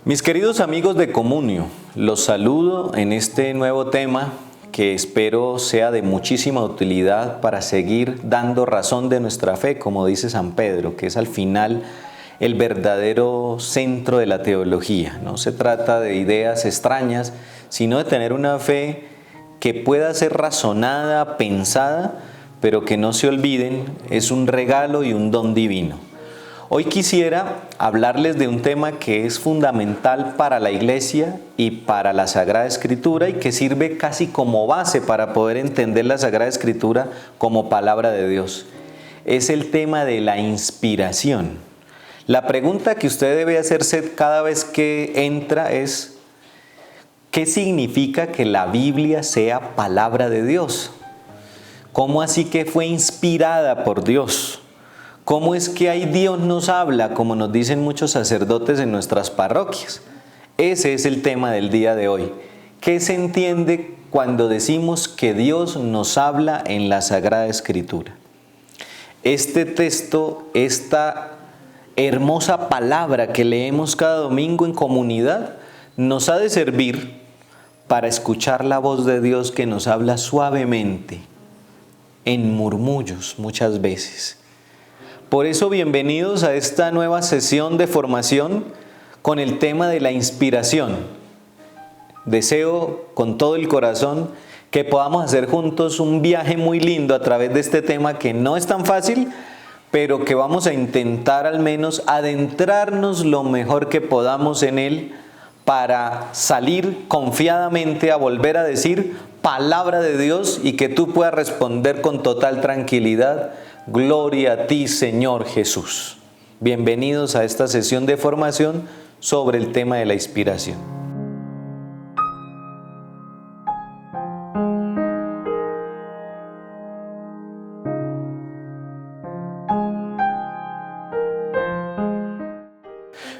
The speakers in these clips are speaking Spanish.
Mis queridos amigos de Comunio, los saludo en este nuevo tema que espero sea de muchísima utilidad para seguir dando razón de nuestra fe, como dice San Pedro, que es al final el verdadero centro de la teología. No se trata de ideas extrañas, sino de tener una fe que pueda ser razonada, pensada, pero que no se olviden, es un regalo y un don divino. Hoy quisiera hablarles de un tema que es fundamental para la Iglesia y para la Sagrada Escritura y que sirve casi como base para poder entender la Sagrada Escritura como palabra de Dios. Es el tema de la inspiración. La pregunta que usted debe hacerse cada vez que entra es: ¿qué significa que la Biblia sea palabra de Dios? ¿Cómo así que fue inspirada por Dios? ¿Cómo es que ahí Dios nos habla, como nos dicen muchos sacerdotes en nuestras parroquias? Ese es el tema del día de hoy. ¿Qué se entiende cuando decimos que Dios nos habla en la Sagrada Escritura? Este texto, esta hermosa palabra que leemos cada domingo en comunidad, nos ha de servir para escuchar la voz de Dios que nos habla suavemente, en murmullos muchas veces. Por eso, bienvenidos a esta nueva sesión de formación con el tema de la inspiración. Deseo con todo el corazón que podamos hacer juntos un viaje muy lindo a través de este tema que no es tan fácil, pero que vamos a intentar al menos adentrarnos lo mejor que podamos en él para salir confiadamente a volver a decir palabra de Dios y que tú puedas responder con total tranquilidad: gloria a ti, Señor Jesús. Bienvenidos a esta sesión de formación sobre el tema de la inspiración.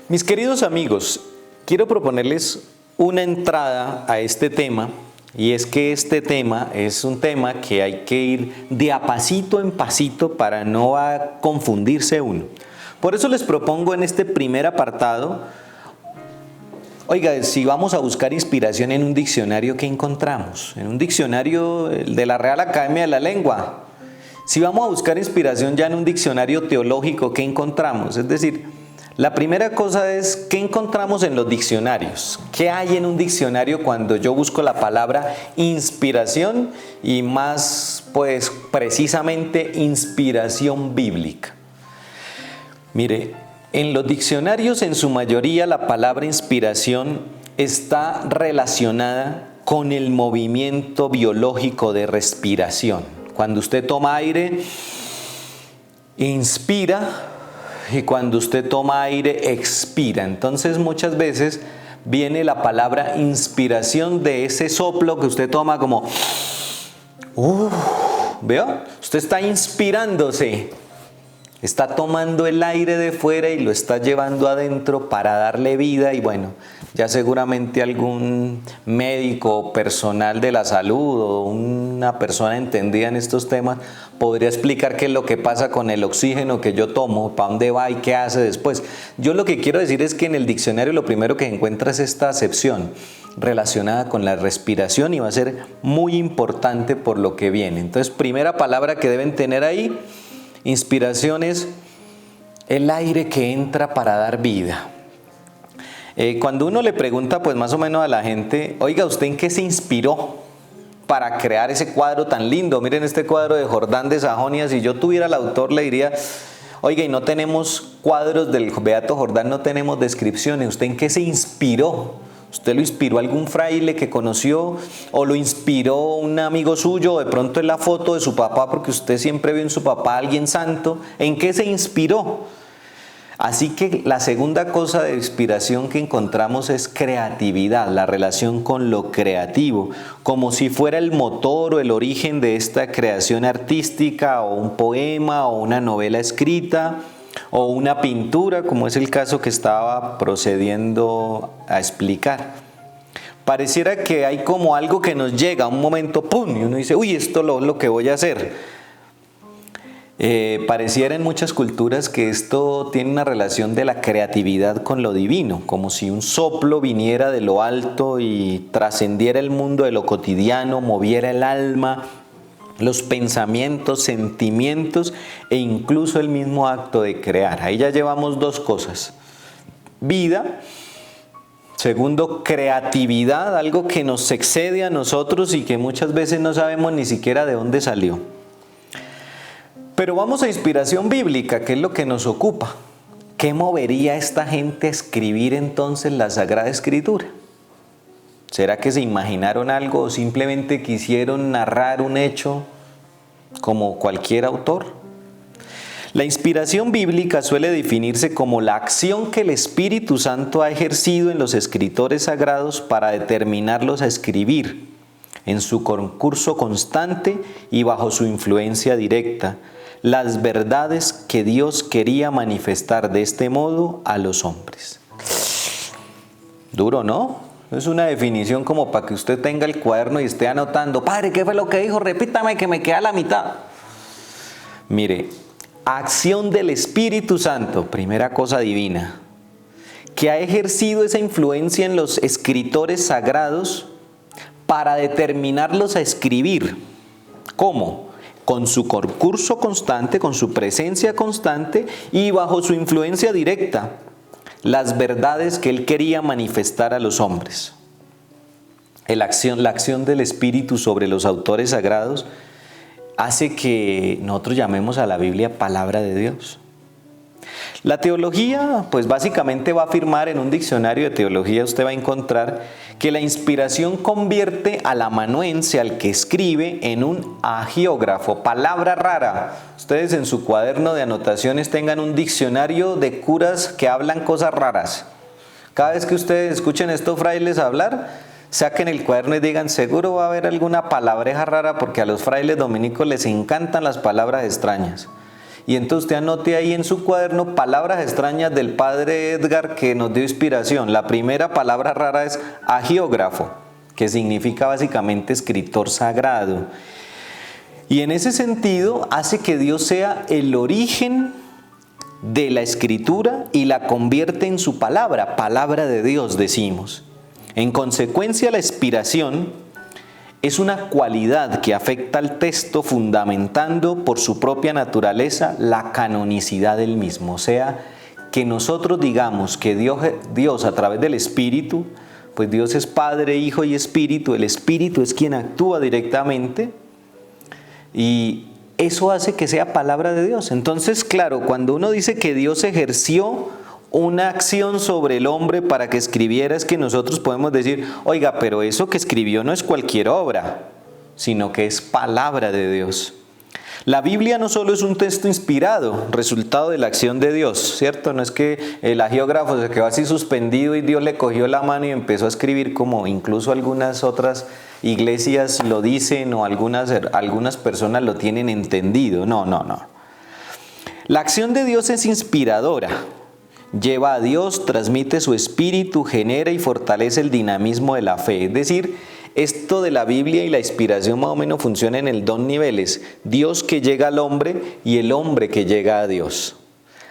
Mis queridos amigos, quiero proponerles una entrada a este tema. Y es que este tema es un tema que hay que ir de a pasito en pasito para no confundirse uno. Por eso les propongo en este primer apartado, oiga, si vamos a buscar inspiración en un diccionario, ¿qué encontramos? En un diccionario de la Real Academia de la Lengua. Si vamos a buscar inspiración ya en un diccionario teológico, ¿qué encontramos? Es decir, la primera cosa es, ¿qué encontramos en los diccionarios? ¿Qué hay en un diccionario cuando yo busco la palabra inspiración y más, pues, precisamente inspiración bíblica? Mire, en los diccionarios en su mayoría la palabra inspiración está relacionada con el movimiento biológico de respiración. Cuando usted toma aire, inspira, y cuando usted toma aire, expira. Entonces muchas veces viene la palabra inspiración de ese soplo que usted toma como ¿veo? Usted está inspirándose, está tomando el aire de fuera y lo está llevando adentro para darle vida. Y bueno, ya seguramente algún médico o personal de la salud o una persona entendida en estos temas podría explicar qué es lo que pasa con el oxígeno que yo tomo, para dónde va y qué hace después. Yo lo que quiero decir es que en el diccionario lo primero que encuentra es esta acepción relacionada con la respiración y va a ser muy importante por lo que viene. Entonces, primera palabra que deben tener ahí: inspiración es el aire que entra para dar vida. Cuando uno le pregunta pues más o menos a la gente, oiga, ¿usted en qué se inspiró para crear ese cuadro tan lindo? Miren este cuadro de Jordán de Sajonia. Si yo tuviera el autor le diría, oiga, y no tenemos cuadros del Beato Jordán, no tenemos descripciones. ¿Usted en qué se inspiró? ¿Usted lo inspiró algún fraile que conoció? ¿O lo inspiró un amigo suyo? ¿O de pronto es la foto de su papá porque usted siempre vio en su papá a alguien santo? ¿En qué se inspiró? Así que la segunda cosa de inspiración que encontramos es creatividad, la relación con lo creativo, como si fuera el motor o el origen de esta creación artística, o un poema, o una novela escrita, o una pintura, como es el caso que estaba procediendo a explicar. Pareciera que hay como algo que nos llega a un momento, ¡pum!, y uno dice, uy, esto es lo que voy a hacer. Pareciera en muchas culturas que esto tiene una relación de la creatividad con lo divino, como si un soplo viniera de lo alto y trascendiera el mundo de lo cotidiano, moviera el alma, los pensamientos, sentimientos e incluso el mismo acto de crear. Ahí ya llevamos dos cosas: vida, segundo, creatividad, algo que nos excede a nosotros y que muchas veces no sabemos ni siquiera de dónde salió. Pero vamos a inspiración bíblica, que es lo que nos ocupa. ¿Qué movería a esta gente a escribir entonces la Sagrada Escritura? ¿Será que se imaginaron algo o simplemente quisieron narrar un hecho como cualquier autor? La inspiración bíblica suele definirse como la acción que el Espíritu Santo ha ejercido en los escritores sagrados para determinarlos a escribir, en su concurso constante y bajo su influencia directa, las verdades que Dios quería manifestar de este modo a los hombres. Duro, ¿no? Es una definición como para que usted tenga el cuaderno y esté anotando. Padre, ¿qué fue lo que dijo? Repítame que me queda la mitad. Mire, acción del Espíritu Santo, primera cosa divina, que ha ejercido esa influencia en los escritores sagrados para determinarlos a escribir. ¿Cómo? Con su concurso constante, con su presencia constante y bajo su influencia directa, las verdades que él quería manifestar a los hombres. La acción del Espíritu sobre los autores sagrados hace que nosotros llamemos a la Biblia palabra de Dios. La teología, pues básicamente va a afirmar, en un diccionario de teología usted va a encontrar que la inspiración convierte al amanuense, al que escribe, en un agiógrafo, palabra rara. Ustedes en su cuaderno de anotaciones tengan un diccionario de curas que hablan cosas raras. Cada vez que ustedes escuchen estos frailes hablar, saquen el cuaderno y digan, seguro va a haber alguna palabreja rara, porque a los frailes dominicos les encantan las palabras extrañas. Y entonces usted anote ahí en su cuaderno palabras extrañas del padre Edgar que nos dio inspiración. La primera palabra rara es agiógrafo, que significa básicamente escritor sagrado. Y en ese sentido hace que Dios sea el origen de la escritura y la convierte en su palabra, palabra de Dios decimos. En consecuencia, la inspiración es una cualidad que afecta al texto, fundamentando por su propia naturaleza la canonicidad del mismo. O sea, que nosotros digamos que Dios a través del Espíritu, pues Dios es Padre, Hijo y Espíritu, el Espíritu es quien actúa directamente y eso hace que sea palabra de Dios. Entonces, claro, cuando uno dice que Dios ejerció una acción sobre el hombre para que escribiera, es que nosotros podemos decir, oiga, pero eso que escribió no es cualquier obra, sino que es palabra de Dios. La Biblia no solo es un texto inspirado, resultado de la acción de Dios, ¿cierto? No es que el agiógrafo se quedó así suspendido y Dios le cogió la mano y empezó a escribir, como incluso algunas otras iglesias lo dicen o algunas personas lo tienen entendido. No. La acción de Dios es inspiradora. Lleva a Dios, transmite su espíritu, genera y fortalece el dinamismo de la fe. Es decir, esto de la Biblia y la inspiración más o menos funciona en dos niveles. Dios que llega al hombre y el hombre que llega a Dios.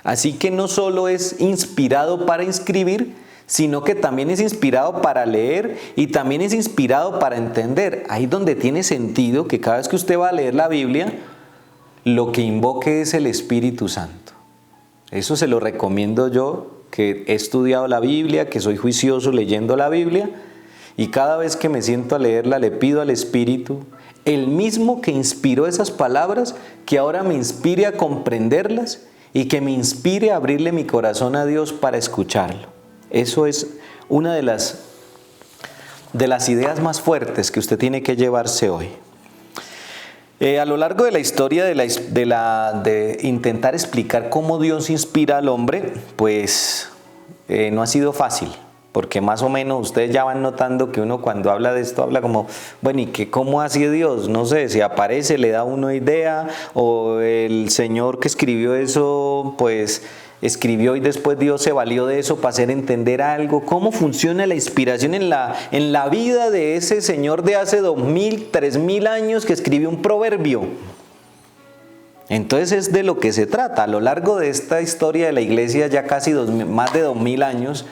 Así que no solo es inspirado para escribir, sino que también es inspirado para leer y también es inspirado para entender. Ahí donde tiene sentido que cada vez que usted va a leer la Biblia, lo que invoque es el Espíritu Santo. Eso se lo recomiendo yo, que he estudiado la Biblia, que soy juicioso leyendo la Biblia, y cada vez que me siento a leerla le pido al Espíritu, el mismo que inspiró esas palabras, que ahora me inspire a comprenderlas y que me inspire a abrirle mi corazón a Dios para escucharlo. Eso es una de las ideas más fuertes que usted tiene que llevarse hoy. A lo largo de la historia de intentar explicar cómo Dios inspira al hombre, pues no ha sido fácil, porque más o menos ustedes ya van notando que uno cuando habla de esto habla como, bueno, ¿y qué, cómo hace Dios? No sé, si aparece, le da uno idea, o el Señor que escribió eso, pues escribió y después Dios se valió de eso para hacer entender algo. ¿Cómo funciona la inspiración en la vida de ese señor de hace 2000, 3000 años que escribió un proverbio? Entonces es de lo que se trata. A lo largo de esta historia de la iglesia, ya casi más de 2000 años,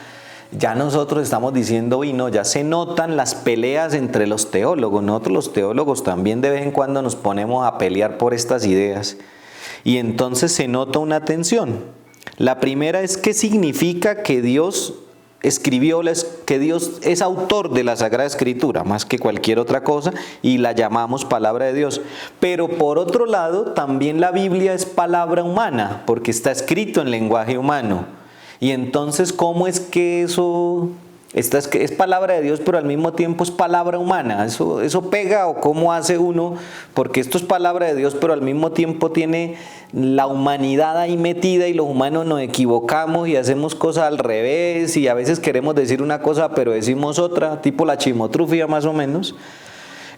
ya nosotros estamos diciendo, y no, ya se notan las peleas entre los teólogos. Nosotros los teólogos también de vez en cuando nos ponemos a pelear por estas ideas. Y entonces se nota una tensión. La primera es qué significa que Dios escribió, que Dios es autor de la Sagrada Escritura, más que cualquier otra cosa, y la llamamos palabra de Dios. Pero por otro lado, también la Biblia es palabra humana, porque está escrito en lenguaje humano. Y entonces, ¿cómo es que eso es palabra de Dios, pero al mismo tiempo es palabra humana? ¿Eso pega o cómo hace uno? Porque esto es palabra de Dios, pero al mismo tiempo tiene la humanidad ahí metida y los humanos nos equivocamos y hacemos cosas al revés y a veces queremos decir una cosa pero decimos otra, tipo la chimotrufia más o menos.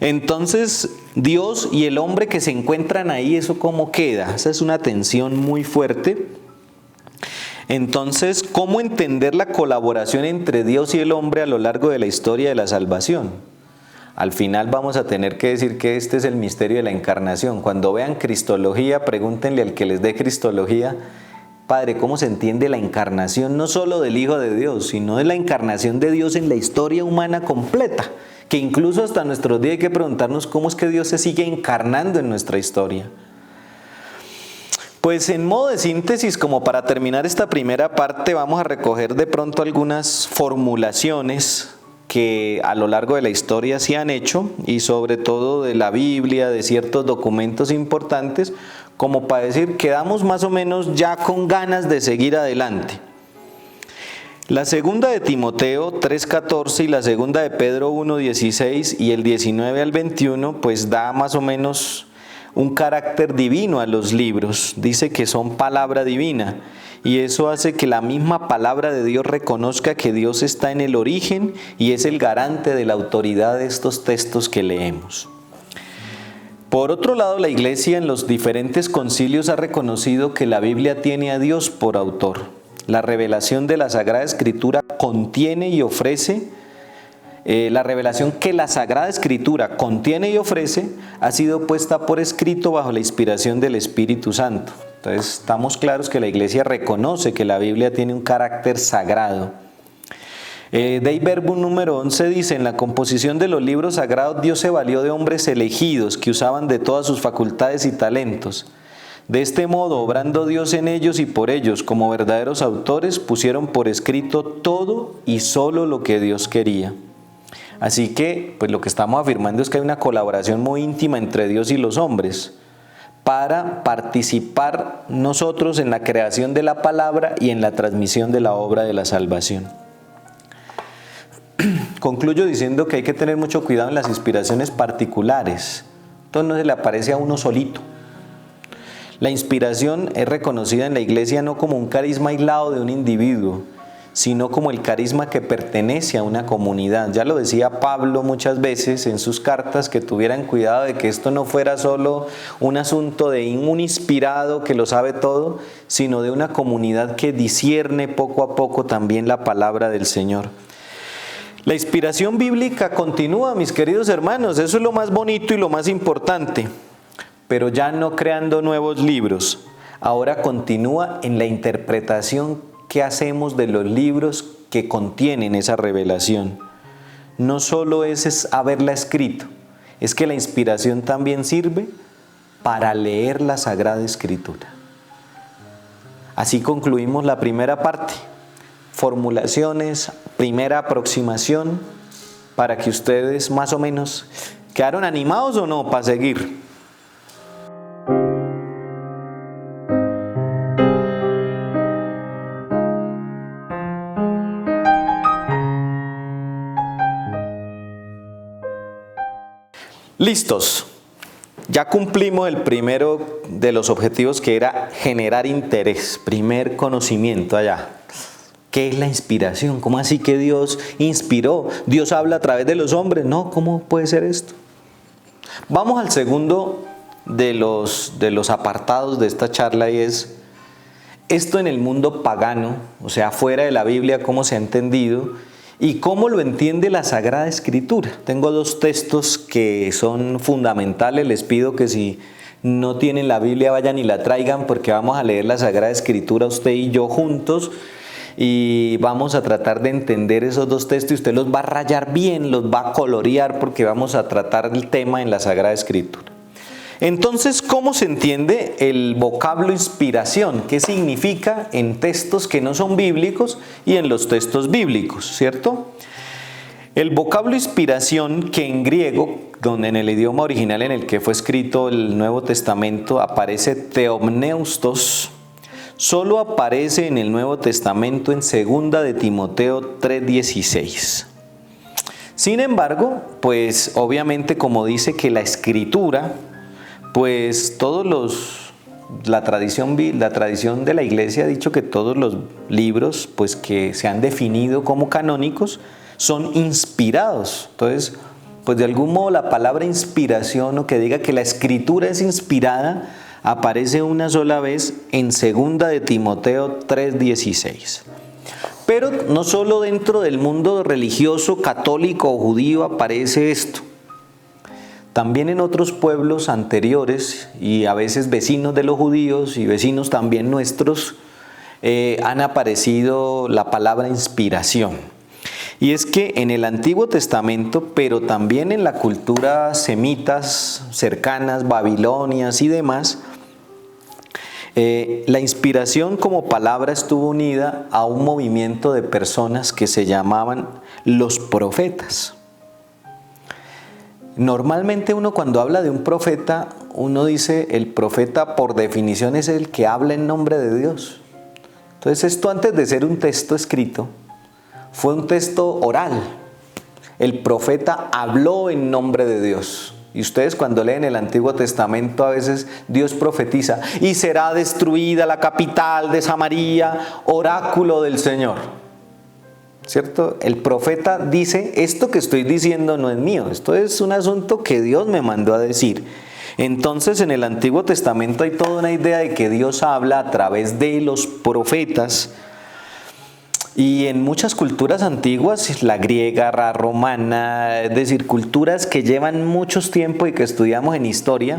Entonces, Dios y el hombre que se encuentran ahí, ¿eso cómo queda? Esa es una tensión muy fuerte. Entonces, ¿cómo entender la colaboración entre Dios y el hombre a lo largo de la historia de la salvación? Al final vamos a tener que decir que este es el misterio de la encarnación. Cuando vean Cristología, pregúntenle al que les dé Cristología, Padre, ¿cómo se entiende la encarnación no solo del Hijo de Dios, sino de la encarnación de Dios en la historia humana completa? Que incluso hasta nuestros días hay que preguntarnos cómo es que Dios se sigue encarnando en nuestra historia. Pues en modo de síntesis, como para terminar esta primera parte, vamos a recoger de pronto algunas formulaciones que a lo largo de la historia se han hecho, y sobre todo de la Biblia, de ciertos documentos importantes, como para decir, quedamos más o menos ya con ganas de seguir adelante. La segunda de Timoteo 3:14 y la segunda de Pedro 1:16 y el 19 al 21, pues da más o menos un carácter divino a los libros. Dice que son palabra divina y eso hace que la misma palabra de Dios reconozca que Dios está en el origen y es el garante de la autoridad de estos textos que leemos. Por otro lado, la Iglesia en los diferentes concilios ha reconocido que la Biblia tiene a Dios por autor. La revelación de la Sagrada Escritura contiene y ofrece la revelación que la Sagrada Escritura contiene y ofrece ha sido puesta por escrito bajo la inspiración del Espíritu Santo. Entonces estamos claros que la Iglesia reconoce que la Biblia tiene un carácter sagrado. Dei Verbum número 11 dice, en la composición de los libros sagrados Dios se valió de hombres elegidos que usaban de todas sus facultades y talentos. De este modo, obrando Dios en ellos y por ellos, como verdaderos autores, pusieron por escrito todo y solo lo que Dios quería. Así que, pues lo que estamos afirmando es que hay una colaboración muy íntima entre Dios y los hombres para participar nosotros en la creación de la palabra y en la transmisión de la obra de la salvación. Concluyo diciendo que hay que tener mucho cuidado en las inspiraciones particulares. Entonces no se le aparece a uno solito. La inspiración es reconocida en la Iglesia no como un carisma aislado de un individuo, sino como el carisma que pertenece a una comunidad. Ya lo decía Pablo muchas veces en sus cartas, que tuvieran cuidado de que esto no fuera solo un asunto de un inspirado que lo sabe todo, sino de una comunidad que discierne poco a poco también la palabra del Señor. La inspiración bíblica continúa, mis queridos hermanos, eso es lo más bonito y lo más importante, pero ya no creando nuevos libros, ahora continúa en la interpretación que hacemos de los libros que contienen esa revelación. No solo es haberla escrito, es que la inspiración también sirve para leer la Sagrada Escritura. Así concluimos la primera parte. Formulaciones, primera aproximación, para que ustedes más o menos quedaron animados o no para seguir. Listos. Ya cumplimos el primero de los objetivos, que era generar interés, primer conocimiento allá. ¿Qué es la inspiración? ¿Cómo así que Dios inspiró? ¿Dios habla a través de los hombres? No, ¿cómo puede ser esto? Vamos al segundo de los apartados de esta charla, y es esto en el mundo pagano, o sea, fuera de la Biblia, cómo se ha entendido y cómo lo entiende la Sagrada Escritura. Tengo dos textos que son fundamentales, les pido que si no tienen la Biblia, vayan y la traigan, porque vamos a leer la Sagrada Escritura usted y yo juntos y vamos a tratar de entender esos dos textos y usted los va a rayar bien, los va a colorear, porque vamos a tratar el tema en la Sagrada Escritura. Entonces, ¿cómo se entiende el vocablo inspiración? ¿Qué significa en textos que no son bíblicos y en los textos bíblicos, cierto? El vocablo inspiración, que en griego, donde en el idioma original en el que fue escrito el Nuevo Testamento aparece theopneustos, solo aparece en el Nuevo Testamento en 2 de Timoteo 3:16. Sin embargo, pues obviamente, como dice que la Escritura, pues la tradición de la Iglesia ha dicho que todos los libros pues que se han definido como canónicos son inspirados. Entonces, pues de algún modo la palabra inspiración, o que diga que la Escritura es inspirada, aparece una sola vez en 2 de Timoteo 3:16. Pero no solo dentro del mundo religioso, católico o judío aparece esto. También en otros pueblos anteriores y a veces vecinos de los judíos y vecinos también nuestros, han aparecido la palabra inspiración. Y es que en el Antiguo Testamento, pero también en la cultura semitas cercanas, babilonias y demás, la inspiración como palabra estuvo unida a un movimiento de personas que se llamaban los profetas. Normalmente uno, cuando habla de un profeta, uno dice el profeta por definición es el que habla en nombre de Dios. Entonces esto, antes de ser un texto escrito, fue un texto oral. El profeta habló en nombre de Dios. Y ustedes, cuando leen el Antiguo Testamento, a veces Dios profetiza: y será destruida la capital de Samaria, oráculo del Señor. ¿Cierto? El profeta dice: esto que estoy diciendo no es mío, esto es un asunto que Dios me mandó a decir. Entonces, en el Antiguo Testamento hay toda una idea de que Dios habla a través de los profetas. Y en muchas culturas antiguas, la griega, la romana, es decir, culturas que llevan mucho tiempo y que estudiamos en historia,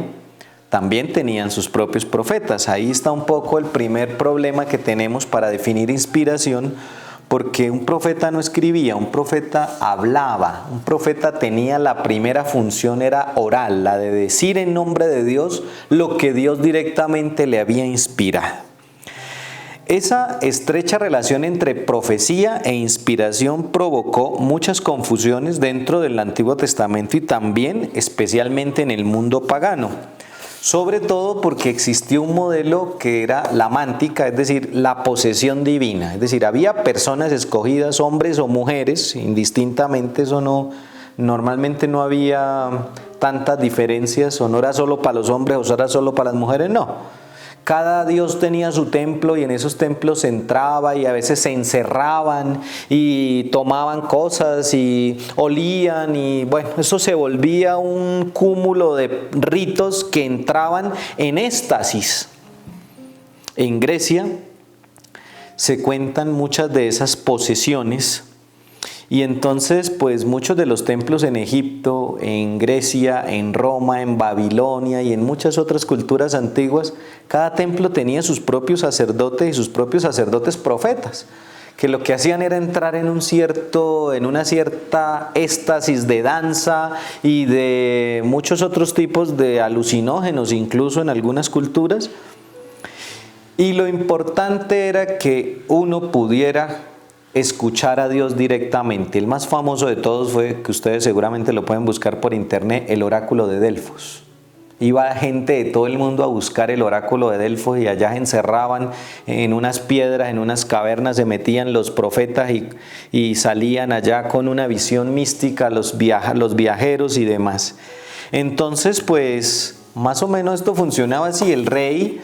también tenían sus propios profetas. Ahí está un poco el primer problema que tenemos para definir inspiración, porque un profeta no escribía, un profeta hablaba. Un profeta tenía la primera función, era oral, la de decir en nombre de Dios lo que Dios directamente le había inspirado. Esa estrecha relación entre profecía e inspiración provocó muchas confusiones dentro del Antiguo Testamento y también especialmente en el mundo pagano. Sobre todo porque existió un modelo que era la mántica, es decir, la posesión divina. Es decir, había personas escogidas, hombres o mujeres, indistintamente. Normalmente no había tantas diferencias, o no era solo para los hombres o era solo para las mujeres, no. Cada dios tenía su templo y en esos templos se entraba y a veces se encerraban y tomaban cosas y olían, y bueno, eso se volvía un cúmulo de ritos que entraban en éxtasis. En Grecia se cuentan muchas de esas posesiones. Y entonces, pues muchos de los templos en Egipto, en Grecia, en Roma, en Babilonia y en muchas otras culturas antiguas, cada templo tenía sus propios sacerdotes y sus propios sacerdotes profetas, que lo que hacían era entrar en una cierta éxtasis de danza y de muchos otros tipos de alucinógenos, incluso en algunas culturas. Y lo importante era que uno pudiera escuchar a Dios directamente. El más famoso de todos fue, que ustedes seguramente lo pueden buscar por internet, el oráculo de Delfos. Iba gente de todo el mundo a buscar el oráculo de Delfos y allá se encerraban en unas piedras, en unas cavernas, se metían los profetas y salían allá con una visión mística los viajeros y demás. Entonces, pues más o menos esto funcionaba así. El rey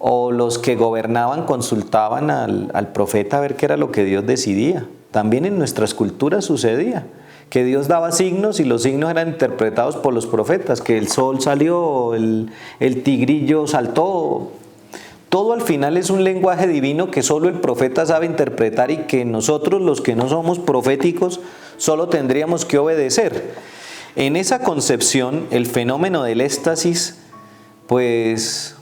o los que gobernaban consultaban al profeta a ver qué era lo que Dios decidía. También en nuestras culturas sucedía que Dios daba signos y los signos eran interpretados por los profetas, que el sol salió, el tigrillo saltó. Todo al final es un lenguaje divino que solo el profeta sabe interpretar y que nosotros, los que no somos proféticos, solo tendríamos que obedecer. En esa concepción, el fenómeno del éxtasis pues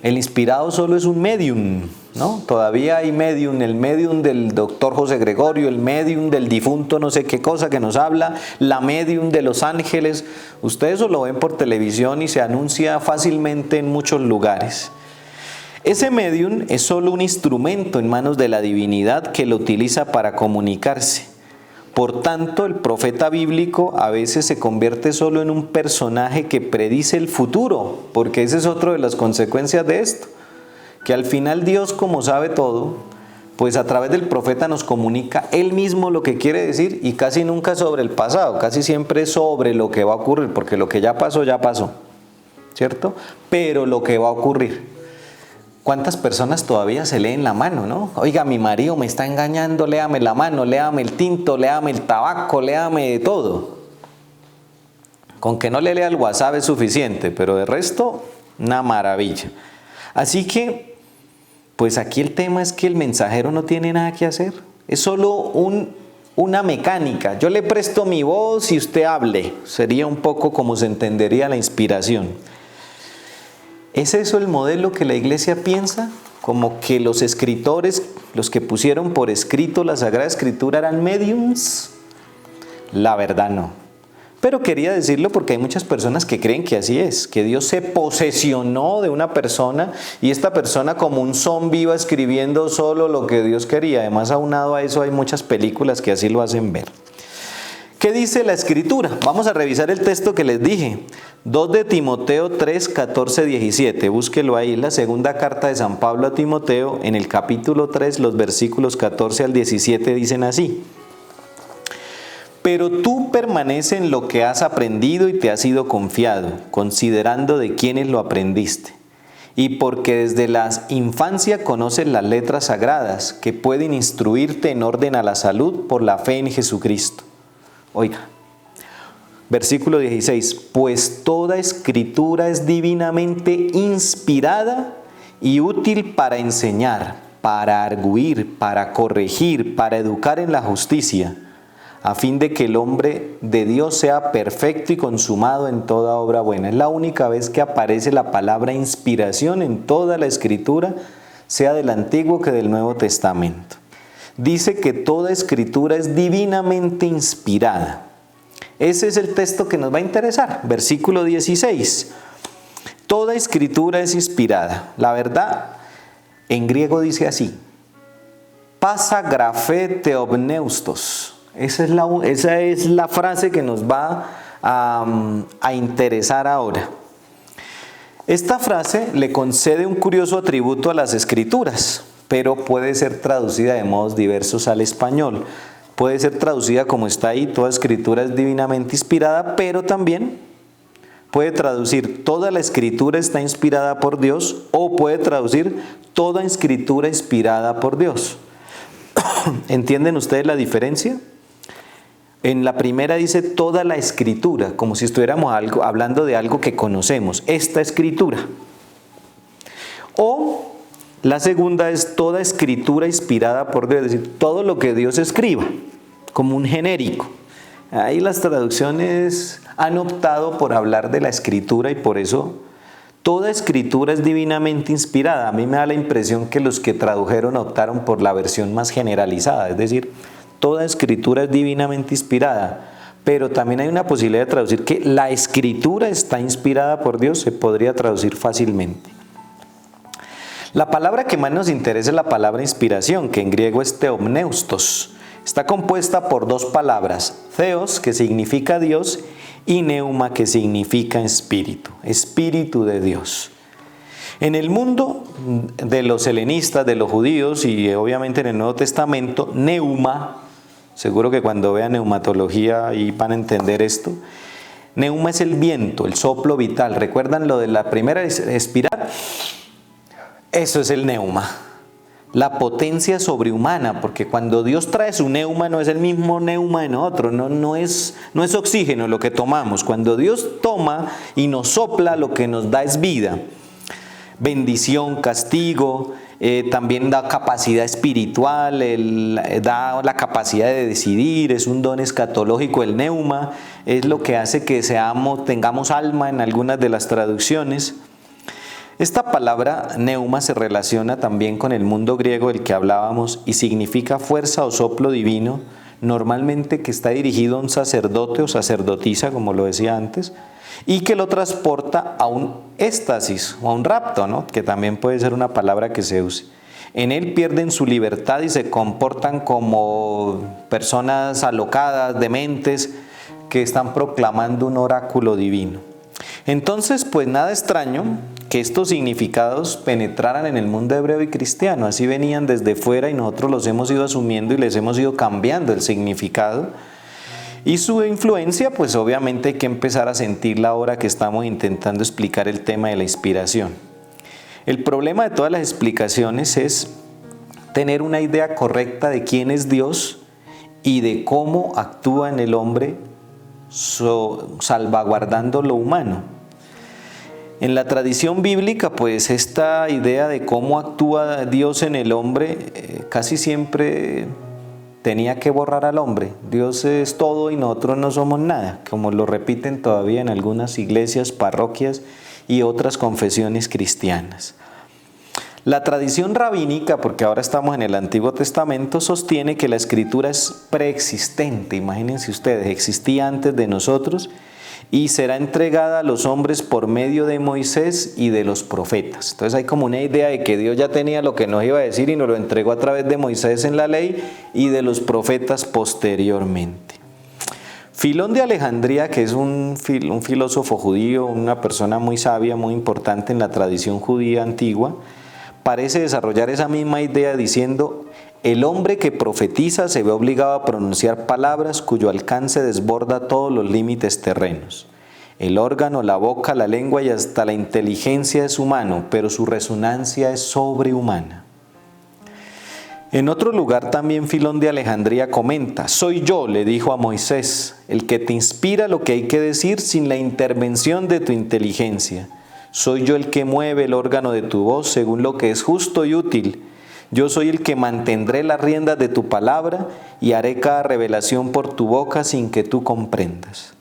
el inspirado solo es un medium, ¿no? Todavía hay medium, el medium del doctor José Gregorio, el medium del difunto no sé qué cosa que nos habla, la medium de los ángeles. Ustedes eso lo ven por televisión y se anuncia fácilmente en muchos lugares. Ese medium es solo un instrumento en manos de la divinidad que lo utiliza para comunicarse. Por tanto, el profeta bíblico a veces se convierte solo en un personaje que predice el futuro, porque esa es otra de las consecuencias de esto, que al final Dios, como sabe todo, pues a través del profeta nos comunica Él mismo lo que quiere decir y casi nunca sobre el pasado, casi siempre sobre lo que va a ocurrir, porque lo que ya pasó, ¿cierto? Pero lo que va a ocurrir. ¿Cuántas personas todavía se leen la mano, no? Oiga, mi marido me está engañando, léame la mano, léame el tinto, léame el tabaco, léame todo. Con que no le lea el WhatsApp es suficiente, pero de resto, una maravilla. Así que, pues aquí el tema es que el mensajero no tiene nada que hacer. Es solo una mecánica. Yo le presto mi voz y usted hable. Sería un poco como se entendería la inspiración. ¿Es eso el modelo que la iglesia piensa? Como que los escritores, los que pusieron por escrito la Sagrada Escritura eran mediums. La verdad no. Pero quería decirlo porque hay muchas personas que creen que así es, que Dios se posesionó de una persona y esta persona como un zombie iba escribiendo solo lo que Dios quería. Además, aunado a eso hay muchas películas que así lo hacen ver. ¿Qué dice la Escritura? Vamos a revisar el texto que les dije. 2 de Timoteo 3, 14, 17. Búsquelo ahí, la segunda carta de San Pablo a Timoteo, en el capítulo 3, los versículos 14 al 17 dicen así. Pero tú permanece en lo que has aprendido y te ha sido confiado, considerando de quiénes lo aprendiste. Y porque desde la infancia conoces las letras sagradas que pueden instruirte en orden a la salud por la fe en Jesucristo. Oiga, versículo 16, pues toda escritura es divinamente inspirada y útil para enseñar, para arguir, para corregir, para educar en la justicia, a fin de que el hombre de Dios sea perfecto y consumado en toda obra buena. Es la única vez que aparece la palabra inspiración en toda la Escritura, sea del Antiguo que del Nuevo Testamento. Dice que toda escritura es divinamente inspirada. Ese es el texto que nos va a interesar. Versículo 16. Toda escritura es inspirada. La verdad, en griego dice así. Pasa grafé theopneustos. Esa es la frase que nos va a interesar ahora. Esta frase le concede un curioso atributo a las escrituras, pero puede ser traducida de modos diversos al español. Puede ser traducida como está ahí, toda escritura es divinamente inspirada, pero también puede traducir toda la escritura está inspirada por Dios, o puede traducir toda escritura inspirada por Dios. ¿Entienden ustedes la diferencia? En la primera dice toda la escritura, como si estuviéramos hablando de algo que conocemos, esta escritura. O la segunda es toda escritura inspirada por Dios, es decir, todo lo que Dios escriba, como un genérico. Ahí las traducciones han optado por hablar de la escritura y por eso toda escritura es divinamente inspirada. A mí me da la impresión que los que tradujeron optaron por la versión más generalizada, es decir, toda escritura es divinamente inspirada. Pero también hay una posibilidad de traducir que la escritura está inspirada por Dios, se podría traducir fácilmente. La palabra que más nos interesa es la palabra inspiración, que en griego es theopneustos. Está compuesta por dos palabras, theos, que significa Dios, y neuma, que significa espíritu, espíritu de Dios. En el mundo de los helenistas, de los judíos y obviamente en el Nuevo Testamento, neuma, seguro que cuando vean neumatología ahí van a entender esto, neuma es el viento, el soplo vital. ¿Recuerdan lo de la primera, expirar? Eso es el neuma, la potencia sobrehumana, porque cuando Dios trae su neuma no es el mismo neuma en otro, no es oxígeno lo que tomamos. Cuando Dios toma y nos sopla, lo que nos da es vida, bendición, castigo, también da capacidad espiritual, da la capacidad de decidir, es un don escatológico el neuma, es lo que hace que tengamos alma en algunas de las traducciones. Esta palabra neuma se relaciona también con el mundo griego del que hablábamos y significa fuerza o soplo divino, normalmente que está dirigido a un sacerdote o sacerdotisa, como lo decía antes, y que lo transporta a un éxtasis o a un rapto, ¿no? Que también puede ser una palabra que se use. En él pierden su libertad y se comportan como personas alocadas, dementes, que están proclamando un oráculo divino. Entonces, pues nada extraño que estos significados penetraran en el mundo hebreo y cristiano. Así venían desde fuera y nosotros los hemos ido asumiendo y les hemos ido cambiando el significado. Y su influencia, pues obviamente hay que empezar a sentirla ahora que estamos intentando explicar el tema de la inspiración. El problema de todas las explicaciones es tener una idea correcta de quién es Dios y de cómo actúa en el hombre salvaguardando lo humano. En la tradición bíblica, pues esta idea de cómo actúa Dios en el hombre casi siempre tenía que borrar al hombre. Dios es todo y nosotros no somos nada, como lo repiten todavía en algunas iglesias, parroquias y otras confesiones cristianas. La tradición rabínica, porque ahora estamos en el Antiguo Testamento, sostiene que la Escritura es preexistente. Imagínense ustedes, existía antes de nosotros y será entregada a los hombres por medio de Moisés y de los profetas. Entonces hay como una idea de que Dios ya tenía lo que nos iba a decir y nos lo entregó a través de Moisés en la ley y de los profetas posteriormente. Filón de Alejandría, que es un filósofo judío, una persona muy sabia, muy importante en la tradición judía antigua, parece desarrollar esa misma idea diciendo: el hombre que profetiza se ve obligado a pronunciar palabras cuyo alcance desborda todos los límites terrenos. El órgano, la boca, la lengua y hasta la inteligencia es humano, pero su resonancia es sobrehumana. En otro lugar también Filón de Alejandría comenta: soy yo, le dijo a Moisés, el que te inspira lo que hay que decir sin la intervención de tu inteligencia. Soy yo el que mueve el órgano de tu voz según lo que es justo y útil. Yo soy el que mantendré las riendas de tu palabra y haré cada revelación por tu boca sin que tú comprendas.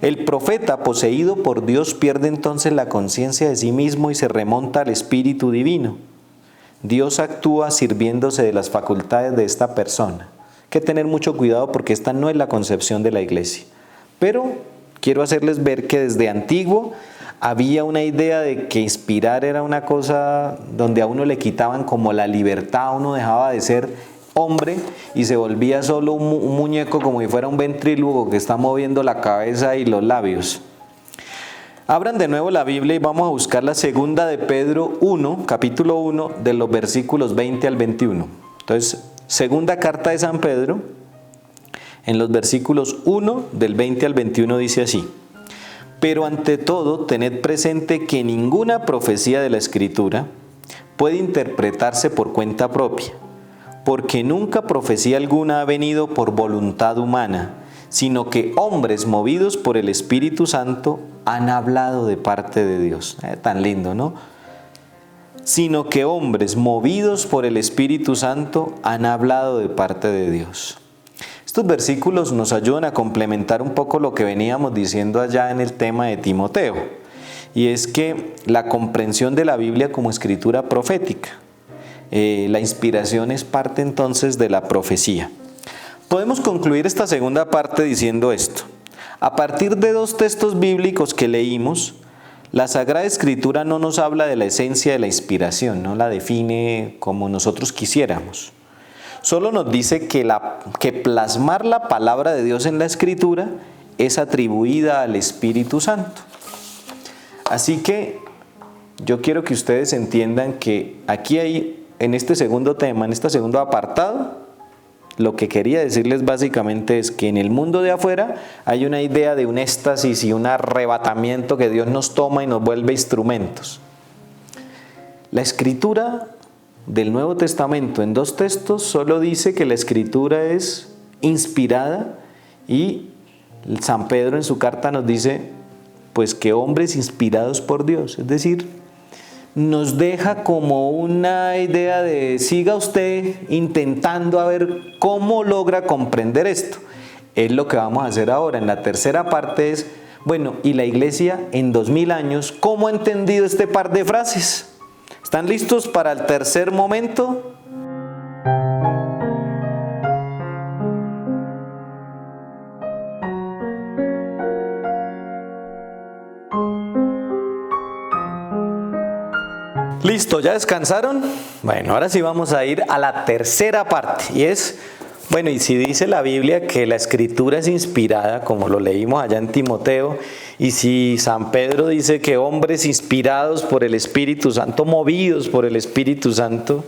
El profeta, poseído por Dios, pierde entonces la conciencia de sí mismo y se remonta al Espíritu Divino. Dios actúa sirviéndose de las facultades de esta persona. Hay que tener mucho cuidado porque esta no es la concepción de la iglesia. Pero quiero hacerles ver que desde antiguo había una idea de que inspirar era una cosa donde a uno le quitaban como la libertad, uno dejaba de ser hombre y se volvía solo un muñeco, como si fuera un ventrílogo que está moviendo la cabeza y los labios. Abran de nuevo la Biblia y vamos a buscar la segunda de Pedro 1, capítulo 1, de los versículos 20 al 21. Entonces, segunda carta de San Pedro, en los versículos 1 del 20 al 21 dice así: pero ante todo, tened presente que ninguna profecía de la Escritura puede interpretarse por cuenta propia, porque nunca profecía alguna ha venido por voluntad humana, sino que hombres movidos por el Espíritu Santo han hablado de parte de Dios. Tan lindo, ¿no? Sino que hombres movidos por el Espíritu Santo han hablado de parte de Dios. Estos versículos nos ayudan a complementar un poco lo que veníamos diciendo allá en el tema de Timoteo, y es que la comprensión de la Biblia como escritura profética, la inspiración es parte entonces de la profecía. Podemos concluir esta segunda parte diciendo esto: a partir de dos textos bíblicos que leímos, la Sagrada Escritura no nos habla de la esencia de la inspiración, no la define como nosotros quisiéramos. Solo nos dice que plasmar la palabra de Dios en la Escritura es atribuida al Espíritu Santo. Así que yo quiero que ustedes entiendan que aquí hay, en este segundo tema, en este segundo apartado, lo que quería decirles básicamente es que en el mundo de afuera hay una idea de un éxtasis y un arrebatamiento que Dios nos toma y nos vuelve instrumentos. La Escritura del Nuevo Testamento en dos textos solo dice que la Escritura es inspirada, y San Pedro en su carta nos dice pues que hombres inspirados por Dios, es decir, nos deja como una idea de siga usted intentando a ver cómo logra comprender esto. Es lo que vamos a hacer ahora. En la tercera parte es Bueno, y la iglesia en 2000 años, ¿cómo ha entendido este par de frases? ¿Están listos para el tercer momento? ¿Listo? ¿Ya descansaron? Bueno, ahora sí vamos a ir a la tercera parte y es, bueno, y si dice la Biblia que la escritura es inspirada, como lo leímos allá en Timoteo, y si San Pedro dice que hombres inspirados por el Espíritu Santo, movidos por el Espíritu Santo,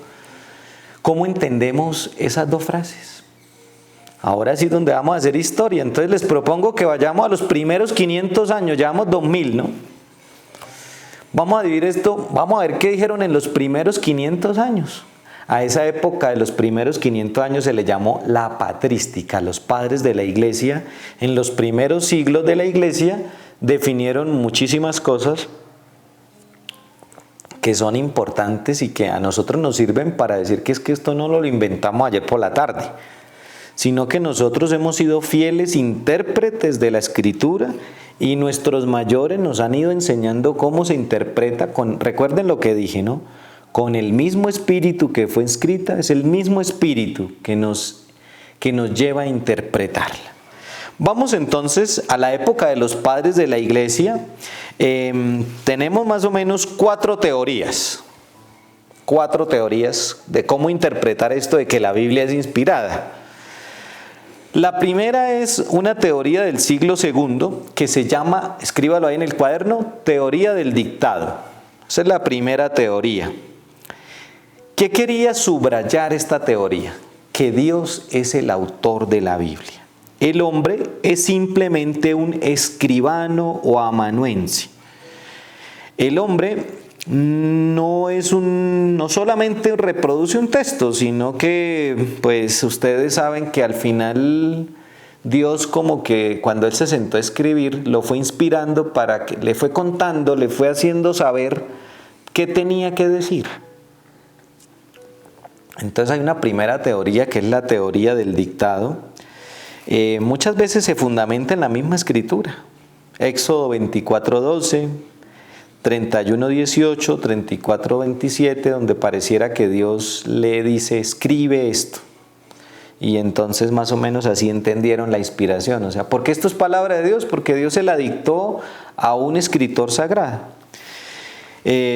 ¿cómo entendemos esas dos frases? Ahora sí es donde vamos a hacer historia. Entonces les propongo que vayamos a los primeros 500 años, llevamos 2000, ¿no? Vamos a dividir esto, vamos a ver qué dijeron en los primeros 500 años. A esa época de los primeros 500 años se le llamó la patrística. Los padres de la iglesia, en los primeros siglos de la iglesia, definieron muchísimas cosas que son importantes y que a nosotros nos sirven para decir que es que esto no lo inventamos ayer por la tarde, sino que nosotros hemos sido fieles intérpretes de la Escritura y nuestros mayores nos han ido enseñando cómo se interpreta recuerden lo que dije, ¿no? Con el mismo espíritu que fue escrita, es el mismo espíritu que nos lleva a interpretarla. Vamos entonces a la época de los padres de la iglesia. Tenemos más o menos cuatro teorías de cómo interpretar esto de que la Biblia es inspirada. La primera es una teoría del siglo II que se llama, escríbalo ahí en el cuaderno, teoría del dictado. Esa es la primera teoría. ¿Qué quería subrayar esta teoría? Que Dios es el autor de la Biblia. El hombre es simplemente un escribano o amanuense. El hombre no solamente reproduce un texto, sino que pues ustedes saben que al final Dios, como que cuando Él se sentó a escribir, lo fue inspirando para que le fue contando, le fue haciendo saber qué tenía que decir. Entonces hay una primera teoría que es la teoría del dictado. Muchas veces se fundamenta en la misma escritura. Éxodo 24:12, 31:18, 34:27, donde pareciera que Dios le dice, escribe esto. Y entonces más o menos así entendieron la inspiración. O sea, ¿por qué esto es palabra de Dios? Porque Dios se la dictó a un escritor sagrado.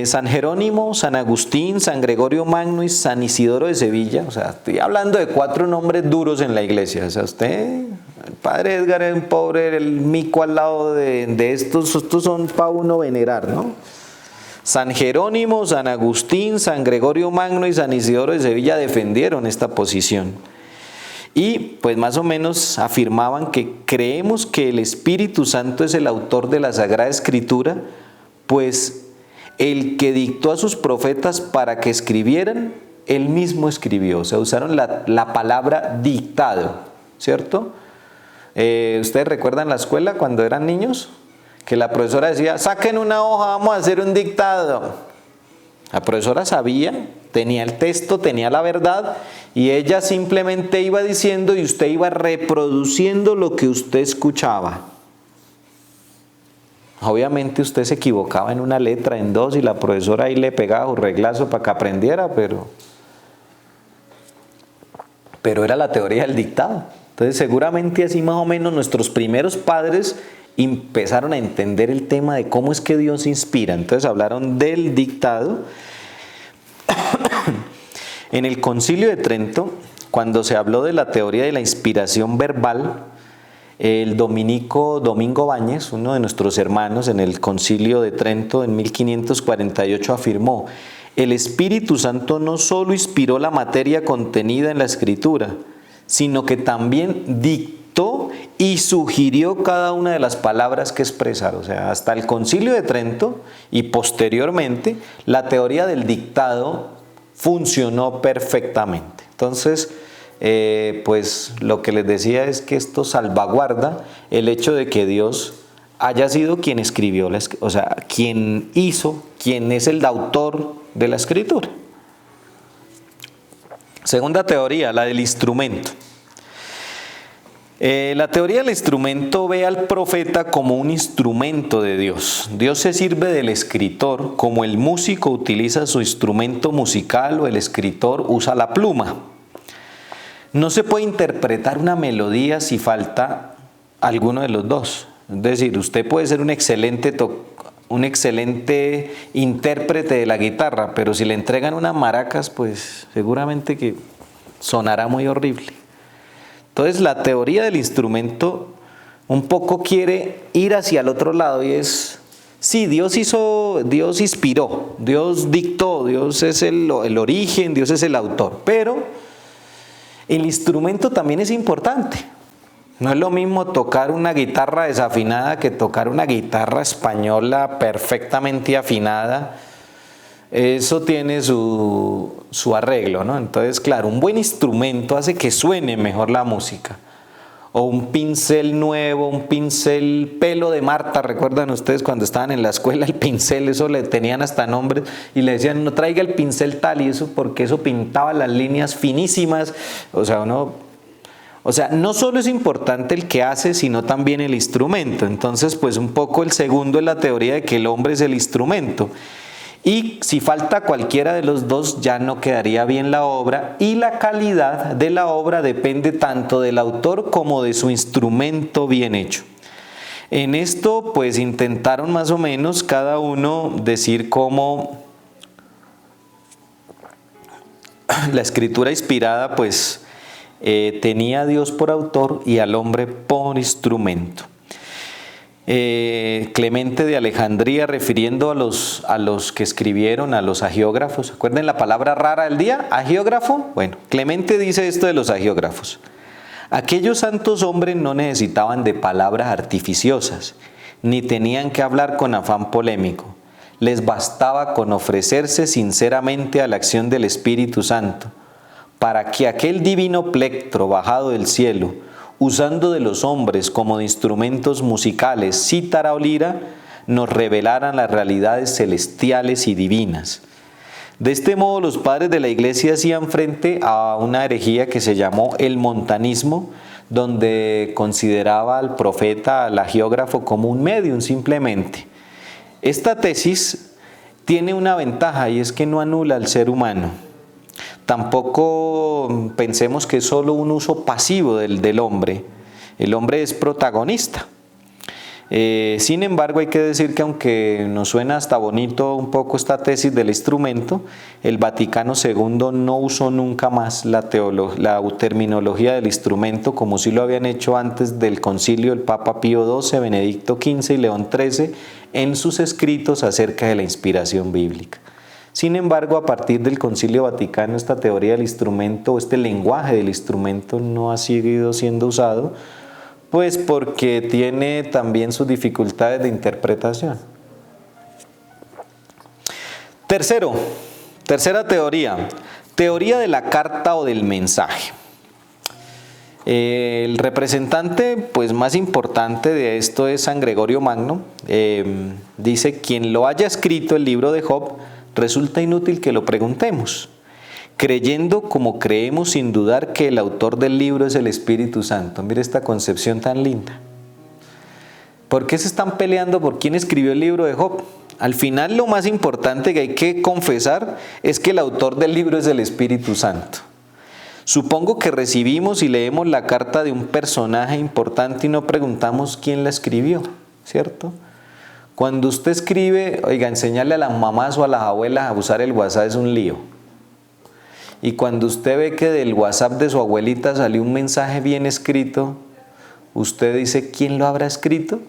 San Jerónimo, San Agustín, San Gregorio Magno y San Isidoro de Sevilla. O sea, estoy hablando de 4 nombres duros en la iglesia. O sea, el padre Edgar es un pobre, el mico al lado de estos son para uno venerar, ¿no? San Jerónimo, San Agustín, San Gregorio Magno y San Isidoro de Sevilla defendieron esta posición. Y pues más o menos afirmaban que creemos que el Espíritu Santo es el autor de la Sagrada Escritura, pues el que dictó a sus profetas para que escribieran, él mismo escribió. O sea, usaron la palabra dictado, ¿cierto? ¿Ustedes recuerdan la escuela cuando eran niños? Que la profesora decía, saquen una hoja, vamos a hacer un dictado. La profesora sabía, tenía el texto, tenía la verdad, y ella simplemente iba diciendo y usted iba reproduciendo lo que usted escuchaba. Obviamente usted se equivocaba en una letra, en dos, y la profesora ahí le pegaba un reglazo para que aprendiera, pero era la teoría del dictado. Entonces seguramente así más o menos nuestros primeros padres empezaron a entender el tema de cómo es que Dios inspira. Entonces hablaron del dictado. En el Concilio de Trento, cuando se habló de la teoría de la inspiración verbal, el dominico Domingo Báñez, uno de nuestros hermanos en el Concilio de Trento en 1548 afirmó: el Espíritu Santo no solo inspiró la materia contenida en la Escritura, sino que también dictó y sugirió cada una de las palabras que expresar. O sea, hasta el Concilio de Trento y posteriormente la teoría del dictado funcionó perfectamente. Entonces, pues lo que les decía es que esto salvaguarda el hecho de que Dios haya sido quien escribió, o sea, quien es el autor de la Escritura. Segunda teoría, la del instrumento. La teoría del instrumento ve al profeta como un instrumento de Dios. Dios se sirve del escritor como el músico utiliza su instrumento musical o el escritor usa la pluma. No se puede interpretar una melodía si falta alguno de los dos. Es decir, usted puede ser un excelente intérprete de la guitarra, pero si le entregan unas maracas, pues seguramente que sonará muy horrible. Entonces la teoría del instrumento un poco quiere ir hacia el otro lado y es, sí, Dios inspiró, Dios dictó, Dios es el origen, Dios es el autor, pero el instrumento también es importante. No es lo mismo tocar una guitarra desafinada que tocar una guitarra española perfectamente afinada. Eso tiene su arreglo, ¿no? Entonces, claro, un buen instrumento hace que suene mejor la música. O un pincel nuevo, un pincel pelo de Marta. ¿Recuerdan ustedes cuando estaban en la escuela el pincel? Eso le tenían hasta nombres y le decían, no traiga el pincel tal y eso porque eso pintaba las líneas finísimas. O sea, no solo es importante el que hace, sino también el instrumento. Entonces, pues un poco el segundo es la teoría de que el hombre es el instrumento. Y si falta cualquiera de los dos, ya no quedaría bien la obra, y la calidad de la obra depende tanto del autor como de su instrumento bien hecho. En esto, pues intentaron más o menos cada uno decir cómo la escritura inspirada, pues tenía a Dios por autor y al hombre por instrumento. Clemente de Alejandría, refiriendo a los que escribieron, a los agiógrafos. ¿Recuerden la palabra rara del día? Agiógrafo. Bueno, Clemente dice esto de los agiógrafos. Aquellos santos hombres no necesitaban de palabras artificiosas, ni tenían que hablar con afán polémico. Les bastaba con ofrecerse sinceramente a la acción del Espíritu Santo, para que aquel divino plectro bajado del cielo, usando de los hombres como de instrumentos musicales, cítara o lira, nos revelaran las realidades celestiales y divinas. De este modo, los padres de la Iglesia hacían frente a una herejía que se llamó el montanismo, donde consideraba al profeta, al agiógrafo, como un medium simplemente. Esta tesis tiene una ventaja y es que no anula al ser humano. Tampoco pensemos que es solo un uso pasivo del hombre. El hombre es protagonista. Sin embargo, hay que decir que aunque nos suena hasta bonito un poco esta tesis del instrumento, el Vaticano II no usó nunca más la terminología del instrumento como sí lo habían hecho antes del concilio el Papa Pío XII, Benedicto XV y León XIII en sus escritos acerca de la inspiración bíblica. Sin embargo, a partir del Concilio Vaticano, esta teoría del instrumento, este lenguaje del instrumento no ha seguido siendo usado, pues porque tiene también sus dificultades de interpretación. Tercera teoría, teoría de la carta o del mensaje. El representante pues, más importante de esto es San Gregorio Magno. Dice, quien lo haya escrito el libro de Job, resulta inútil que lo preguntemos, creyendo como creemos sin dudar que el autor del libro es el Espíritu Santo. Mire esta concepción tan linda. ¿Por qué se están peleando por quién escribió el libro de Job? Al final lo más importante que hay que confesar es que el autor del libro es el Espíritu Santo. Supongo que recibimos y leemos la carta de un personaje importante y no preguntamos quién la escribió, ¿cierto? Cuando usted escribe, oiga, enseñarle a las mamás o a las abuelas a usar el WhatsApp es un lío. Y cuando usted ve que del WhatsApp de su abuelita salió un mensaje bien escrito, usted dice, ¿quién lo habrá escrito?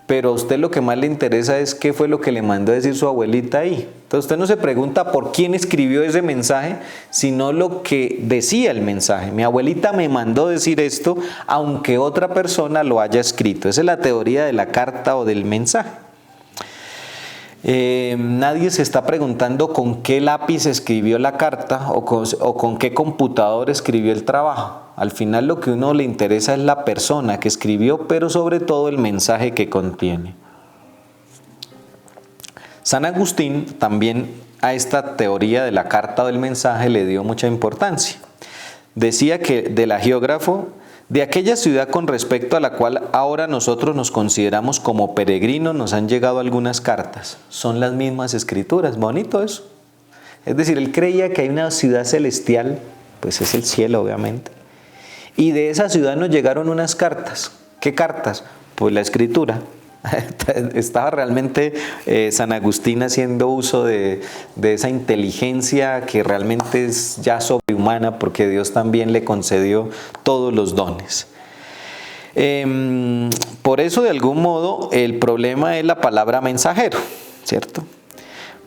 Pero a usted lo que más le interesa es qué fue lo que le mandó a decir su abuelita ahí. Entonces usted no se pregunta por quién escribió ese mensaje, sino lo que decía el mensaje. Mi abuelita me mandó decir esto, aunque otra persona lo haya escrito. Esa es la teoría de la carta o del mensaje. Nadie se está preguntando con qué lápiz escribió la carta o con qué computador escribió el trabajo. Al final lo que a uno le interesa es la persona que escribió, pero sobre todo el mensaje que contiene. San Agustín también a esta teoría de la carta o del mensaje le dio mucha importancia. Decía que del agiógrafo De aquella ciudad con respecto a la cual ahora nosotros nos consideramos como peregrinos, nos han llegado algunas cartas. Son las mismas escrituras, bonito eso. Es decir, él creía que hay una ciudad celestial, pues es el cielo obviamente. Y de esa ciudad nos llegaron unas cartas. ¿Qué cartas? Pues la escritura. Estaba realmente San Agustín haciendo uso de esa inteligencia que realmente es ya sobrehumana, porque Dios también le concedió todos los dones. Por eso, de algún modo, el problema es la palabra mensajero, ¿cierto?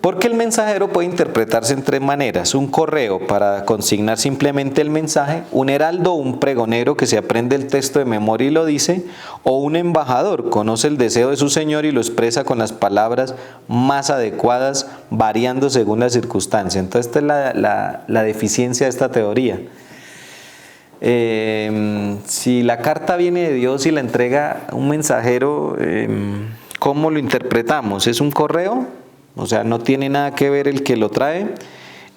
Porque el mensajero puede interpretarse en tres maneras: un correo para consignar simplemente el mensaje, un heraldo o un pregonero que se aprende el texto de memoria y lo dice, o un embajador, conoce el deseo de su señor y lo expresa con las palabras más adecuadas, variando según la circunstancia. Entonces esta es la deficiencia de esta teoría. Si la carta viene de Dios y la entrega un mensajero, ¿cómo lo interpretamos? ¿Es un correo? O sea, no tiene nada que ver el que lo trae.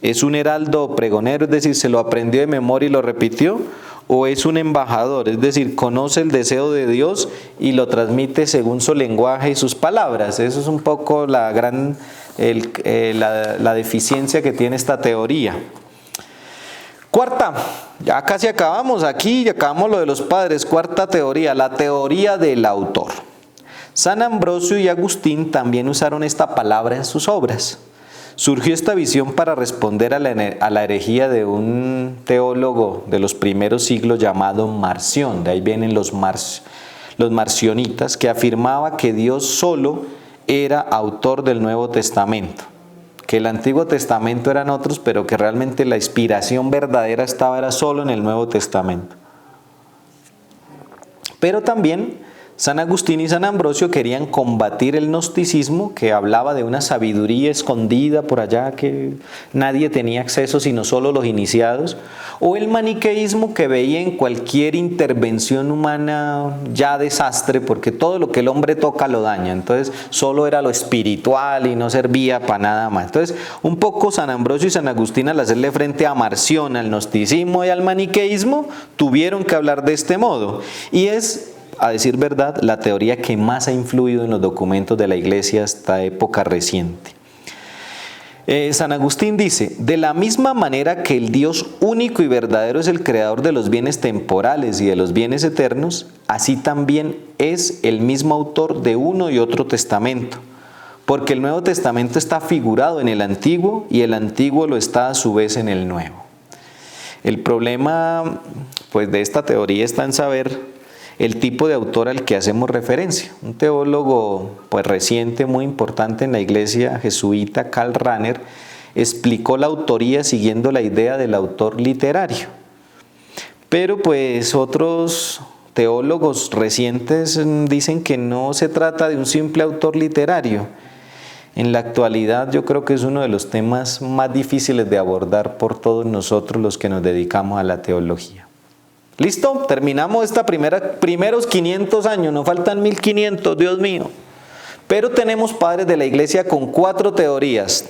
¿Es un heraldo o pregonero, es decir, se lo aprendió de memoria y lo repitió? ¿O es un embajador, es decir, conoce el deseo de Dios y lo transmite según su lenguaje y sus palabras? Eso es un poco la deficiencia que tiene esta teoría. Cuarta, ya casi acabamos aquí, ya acabamos lo de los padres. Cuarta teoría, la teoría del autor. San Ambrosio y Agustín también usaron esta palabra en sus obras. Surgió esta visión para responder a la herejía de un teólogo de los primeros siglos llamado Marción. De ahí vienen los marcionitas, que afirmaba que Dios solo era autor del Nuevo Testamento, que el Antiguo Testamento eran otros, pero que realmente la inspiración verdadera era solo en el Nuevo Testamento. Pero también San Agustín y San Ambrosio querían combatir el gnosticismo, que hablaba de una sabiduría escondida por allá que nadie tenía acceso sino solo los iniciados, o el maniqueísmo, que veía en cualquier intervención humana ya desastre, porque todo lo que el hombre toca lo daña. Entonces solo era lo espiritual y no servía para nada más. Entonces un poco San Ambrosio y San Agustín, al hacerle frente a Marción, al gnosticismo y al maniqueísmo, tuvieron que hablar de este modo. Y es, a decir verdad, la teoría que más ha influido en los documentos de la Iglesia hasta época reciente. San Agustín dice: de la misma manera que el Dios único y verdadero es el creador de los bienes temporales y de los bienes eternos, así también es el mismo autor de uno y otro testamento, porque el Nuevo Testamento está figurado en el Antiguo y el Antiguo lo está a su vez en el Nuevo. El problema, pues, de esta teoría está en saber el tipo de autor al que hacemos referencia. Un teólogo, pues, reciente, muy importante en la iglesia jesuita, Karl Rahner, explicó la autoría siguiendo la idea del autor literario. Pero pues otros teólogos recientes dicen que no se trata de un simple autor literario. En la actualidad yo creo que es uno de los temas más difíciles de abordar por todos nosotros los que nos dedicamos a la teología. ¿Listo? Terminamos esta primeros 500 años, nos faltan 1500, Dios mío. Pero tenemos padres de la iglesia con 4 teorías.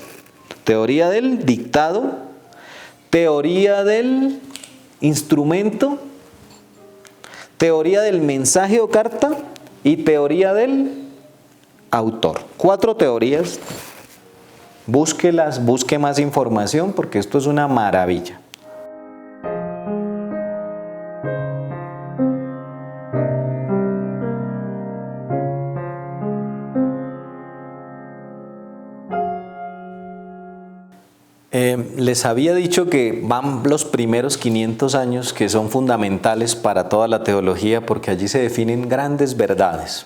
Teoría del dictado, teoría del instrumento, teoría del mensaje o carta y teoría del autor. 4 teorías. Búsquelas, busque más información porque esto es una maravilla. Les había dicho que van los primeros 500 años que son fundamentales para toda la teología porque allí se definen grandes verdades.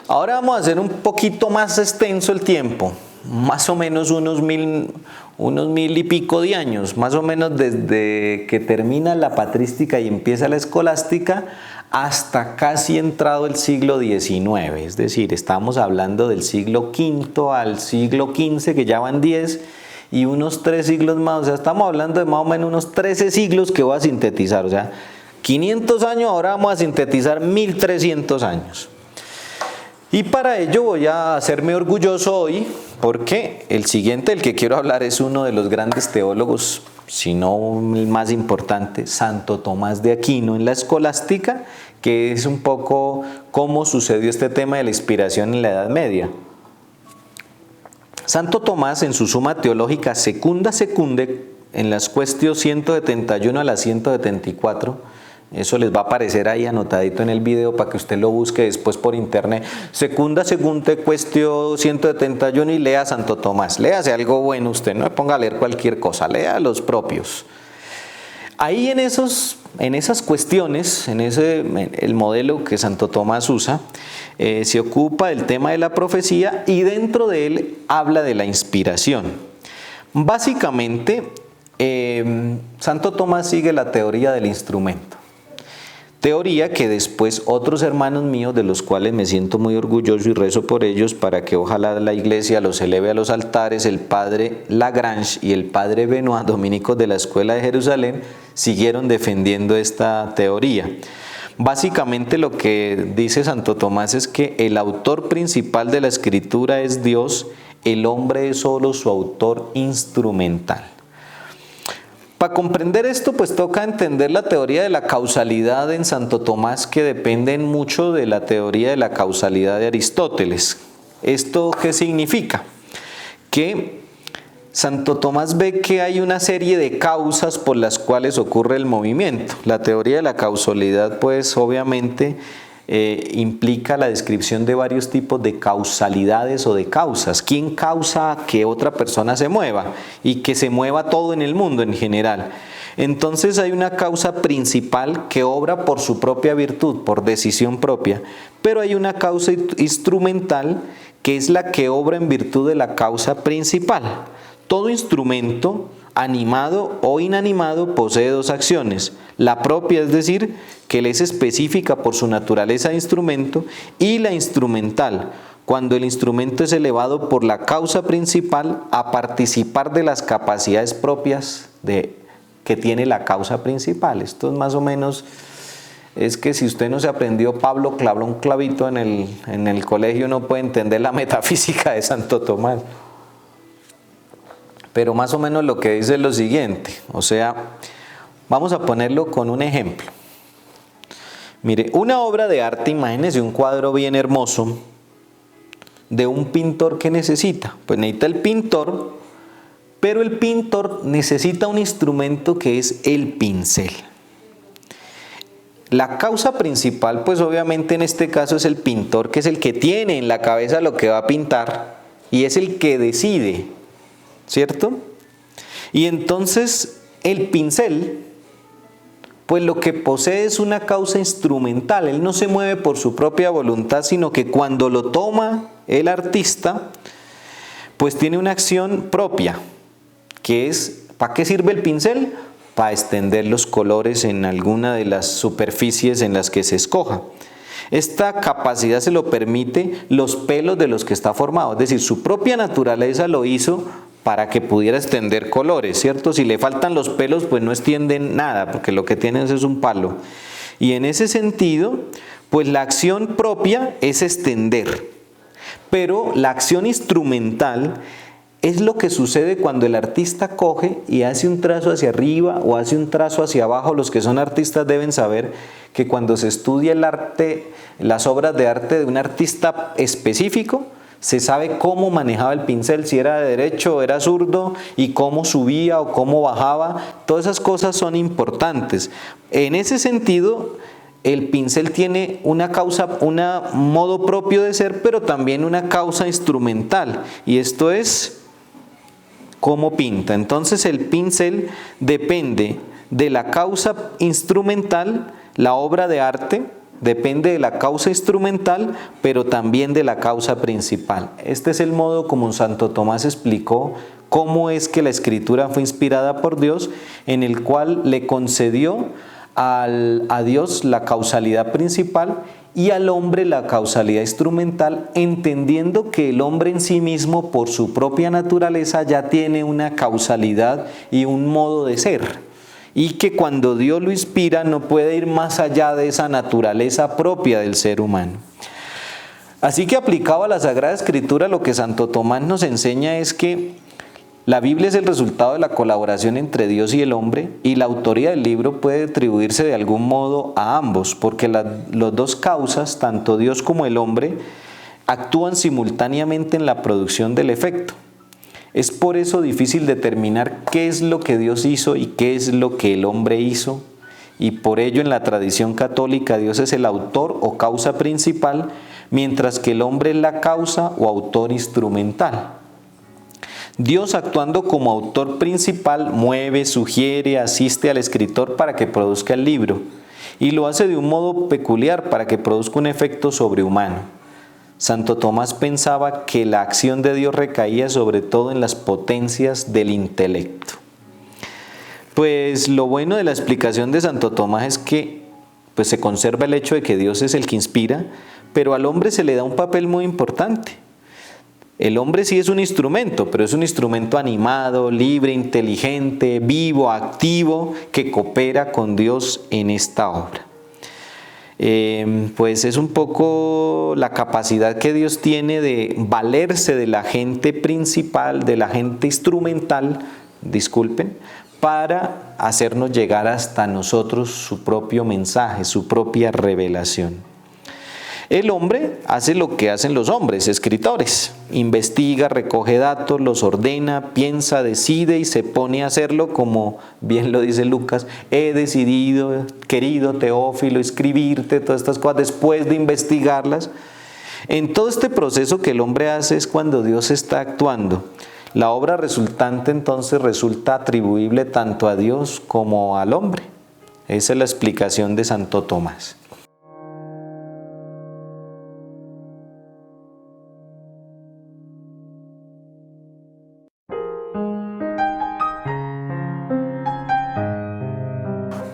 Ahora vamos a hacer un poquito más extenso el tiempo, más o menos unos mil y pico de años, más o menos desde que termina la patrística y empieza la escolástica hasta casi entrado el siglo XIX, es decir, estamos hablando del siglo V al siglo XV, que ya van 10, y unos 3 siglos más, o sea, estamos hablando de más o menos unos 13 siglos que voy a sintetizar, o sea, 500 años, ahora vamos a sintetizar 1300 años. Y para ello voy a hacerme orgulloso hoy, porque el siguiente, el que quiero hablar, es uno de los grandes teólogos si no el más importante, Santo Tomás de Aquino en la Escolástica, que es un poco cómo sucedió este tema de la inspiración en la Edad Media. Santo Tomás en su Suma Teológica Secunda Secunde, en las cuestiones 171 a la 174, eso les va a aparecer ahí anotadito en el video para que usted lo busque después por internet. Secunda Secunde, cuestión 171 y lea Santo Tomás. Léase algo bueno usted, no me ponga a leer cualquier cosa, lea los propios. Ahí en esas cuestiones, el modelo que Santo Tomás usa, se ocupa del tema de la profecía y dentro de él habla de la inspiración. Básicamente, Santo Tomás sigue la teoría del instrumento. Teoría que después otros hermanos míos, de los cuales me siento muy orgulloso y rezo por ellos, para que ojalá la iglesia los eleve a los altares, el padre Lagrange y el padre Benoit, dominicos de la Escuela de Jerusalén, siguieron defendiendo esta teoría. Básicamente lo que dice Santo Tomás es que el autor principal de la escritura es Dios, el hombre es solo su autor instrumental. Para comprender esto, pues toca entender la teoría de la causalidad en Santo Tomás, que depende mucho de la teoría de la causalidad de Aristóteles. ¿Esto qué significa? Que Santo Tomás ve que hay una serie de causas por las cuales ocurre el movimiento. La teoría de la causalidad, pues obviamente implica la descripción de varios tipos de causalidades o de causas. ¿Quién causa que otra persona se mueva y que se mueva todo en el mundo en general? Entonces hay una causa principal que obra por su propia virtud, por decisión propia, pero hay una causa instrumental que es la que obra en virtud de la causa principal. Todo instrumento, animado o inanimado, posee dos acciones. La propia, es decir, que le es específica por su naturaleza de instrumento, y la instrumental, cuando el instrumento es elevado por la causa principal a participar de las capacidades propias que tiene la causa principal. Esto es más o menos, es que si usted no se aprendió Pablo clavó un clavito en el colegio, no puede entender la metafísica de Santo Tomás. Pero más o menos lo que dice es lo siguiente, o sea, vamos a ponerlo con un ejemplo. Mire, una obra de arte, imagínese un cuadro bien hermoso de un pintor que necesita. Pues necesita el pintor, pero el pintor necesita un instrumento que es el pincel. La causa principal, pues obviamente en este caso es el pintor, que es el que tiene en la cabeza lo que va a pintar y es el que decide, ¿cierto? Y entonces el pincel, pues lo que posee es una causa instrumental. Él no se mueve por su propia voluntad, sino que cuando lo toma el artista, pues tiene una acción propia, que es, ¿para qué sirve el pincel? Para extender los colores en alguna de las superficies en las que se escoja. Esta capacidad se lo permite los pelos de los que está formado, es decir, su propia naturaleza lo hizo para que pudiera extender colores, ¿cierto? Si le faltan los pelos, pues no extienden nada, porque lo que tienen es un palo. Y en ese sentido, pues la acción propia es extender, pero la acción instrumental es lo que sucede cuando el artista coge y hace un trazo hacia arriba o hace un trazo hacia abajo. Los que son artistas deben saber que cuando se estudia el arte, las obras de arte de un artista específico, se sabe cómo manejaba el pincel, si era de derecho o era zurdo, y cómo subía o cómo bajaba. Todas esas cosas son importantes. En ese sentido, el pincel tiene una causa, un modo propio de ser, pero también una causa instrumental. Y esto es cómo pinta. Entonces el pincel depende de la causa instrumental, la obra de arte depende de la causa instrumental, pero también de la causa principal. Este es el modo como Santo Tomás explicó cómo es que la escritura fue inspirada por Dios, en el cual le concedió a Dios la causalidad principal y al hombre la causalidad instrumental, entendiendo que el hombre en sí mismo, por su propia naturaleza, ya tiene una causalidad y un modo de ser. Y que cuando Dios lo inspira no puede ir más allá de esa naturaleza propia del ser humano. Así que aplicado a la Sagrada Escritura, lo que Santo Tomás nos enseña es que La Biblia es el resultado de la colaboración entre Dios y el hombre, y la autoría del libro puede atribuirse de algún modo a ambos, porque las dos causas, tanto Dios como el hombre, actúan simultáneamente en la producción del efecto. Es por eso difícil determinar qué es lo que Dios hizo y qué es lo que el hombre hizo, y por ello en la tradición católica Dios es el autor o causa principal, mientras que el hombre es la causa o autor instrumental. Dios, actuando como autor principal, mueve, sugiere, asiste al escritor para que produzca el libro, y lo hace de un modo peculiar para que produzca un efecto sobrehumano. Santo Tomás pensaba que la acción de Dios recaía sobre todo en las potencias del intelecto. Pues lo bueno de la explicación de Santo Tomás es que pues se conserva el hecho de que Dios es el que inspira, pero al hombre se le da un papel muy importante. El hombre sí es un instrumento, pero es un instrumento animado, libre, inteligente, vivo, activo, que coopera con Dios en esta obra. Pues es un poco la capacidad que Dios tiene de valerse de la gente principal, de la gente instrumental, para hacernos llegar hasta nosotros su propio mensaje, su propia revelación. El hombre hace lo que hacen los hombres, escritores. Investiga, recoge datos, los ordena, piensa, decide y se pone a hacerlo como bien lo dice Lucas. He decidido, querido Teófilo, escribirte todas estas cosas después de investigarlas. En todo este proceso que el hombre hace es cuando Dios está actuando. La obra resultante entonces resulta atribuible tanto a Dios como al hombre. Esa es la explicación de Santo Tomás.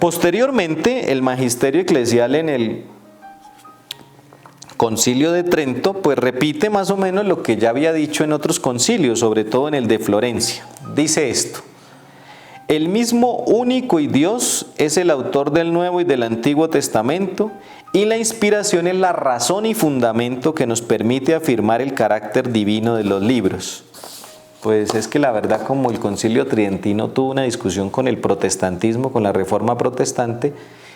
Posteriormente, el magisterio eclesial en el Concilio de Trento, pues repite más o menos lo que ya había dicho en otros concilios, sobre todo en el de Florencia. Dice esto: el mismo único y Dios es el autor del Nuevo y del Antiguo Testamento, y la inspiración es la razón y fundamento que nos permite afirmar el carácter divino de los libros. Pues es que la verdad, como el Concilio Tridentino tuvo una discusión con el protestantismo, con la Reforma protestante,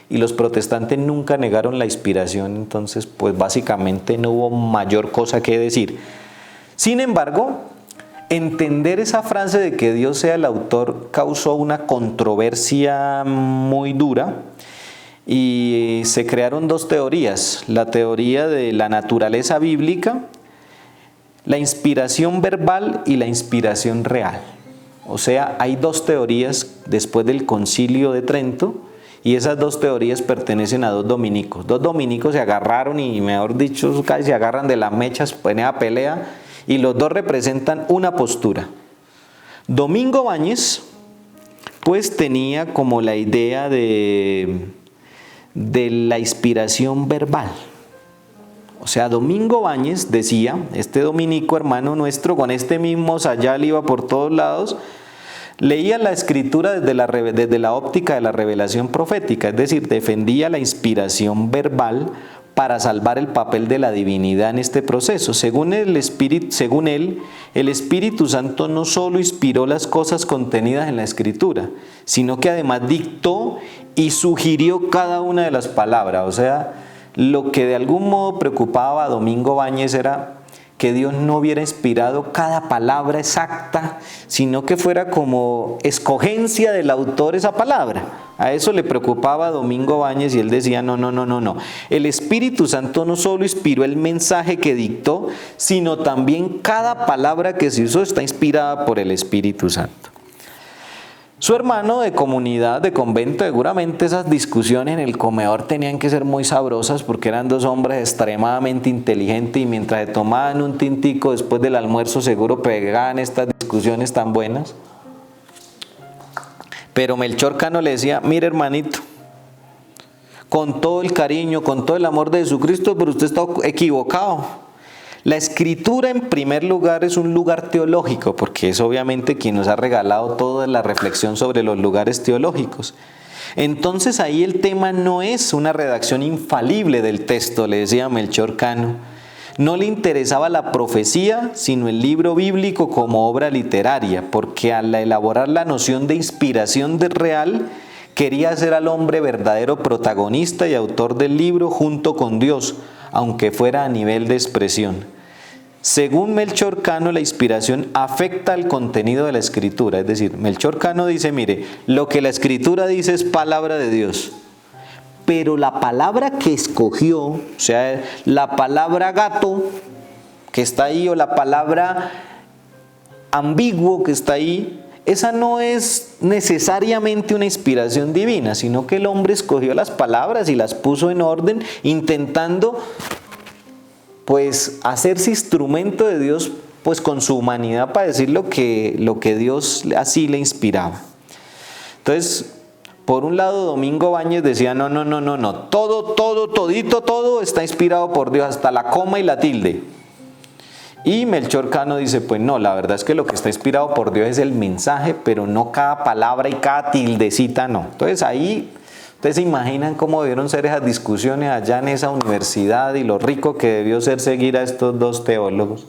y los protestantes nunca negaron la inspiración, entonces pues básicamente no hubo mayor cosa que decir. Sin embargo, entender esa frase de que Dios sea el autor causó una controversia muy dura, y se crearon dos teorías: la teoría de la naturaleza bíblica, la inspiración verbal y la inspiración real. O sea, hay dos teorías después del Concilio de Trento, y esas dos teorías pertenecen a dos dominicos. Dos dominicos se agarraron y, mejor dicho, casi se agarran de las mechas, ponen a pelea, y los dos representan una postura. Domingo Báñez, pues tenía como la idea de la inspiración verbal. O sea, Domingo Báñez decía, este dominico hermano nuestro, con este mismo sayal iba por todos lados, leía la escritura desde la óptica de la revelación profética, es decir, defendía la inspiración verbal para salvar el papel de la divinidad en este proceso. Según él, el Espíritu Santo no solo inspiró las cosas contenidas en la escritura, sino que además dictó y sugirió cada una de las palabras. O sea, lo que de algún modo preocupaba a Domingo Báñez era que Dios no hubiera inspirado cada palabra exacta, sino que fuera como escogencia del autor esa palabra. A eso le preocupaba a Domingo Báñez, y él decía, no. El Espíritu Santo no solo inspiró el mensaje que dictó, sino también cada palabra que se usó está inspirada por el Espíritu Santo. Su hermano de comunidad, de convento, seguramente esas discusiones en el comedor tenían que ser muy sabrosas, porque eran dos hombres extremadamente inteligentes, y mientras se tomaban un tintico después del almuerzo seguro pegaban estas discusiones tan buenas. Pero Melchor Cano le decía, mire hermanito, con todo el cariño, con todo el amor de Jesucristo, pero usted está equivocado. La escritura, en primer lugar, es un lugar teológico, porque es obviamente quien nos ha regalado toda la reflexión sobre los lugares teológicos. Entonces ahí el tema no es una redacción infalible del texto, le decía Melchor Cano. No le interesaba la profecía, sino el libro bíblico como obra literaria, porque al elaborar la noción de inspiración real, quería hacer al hombre verdadero protagonista y autor del libro junto con Dios, aunque fuera a nivel de expresión. Según Melchor Cano, la inspiración afecta al contenido de la Escritura. Es decir, Melchor Cano dice, mire, lo que la Escritura dice es palabra de Dios. Pero la palabra que escogió, o sea, la palabra gato que está ahí o la palabra ambiguo que está ahí, esa no es necesariamente una inspiración divina, sino que el hombre escogió las palabras y las puso en orden, intentando pues hacerse instrumento de Dios pues con su humanidad para decir lo que Dios así le inspiraba. Entonces, por un lado, Domingo Báñez decía, no, todo está inspirado por Dios, hasta la coma y la tilde. Y Melchor Cano dice, pues no, la verdad es que lo que está inspirado por Dios es el mensaje, pero no cada palabra y cada tildecita, no. Entonces ahí, ustedes se imaginan cómo debieron ser esas discusiones allá en esa universidad y lo rico que debió ser seguir a estos dos teólogos.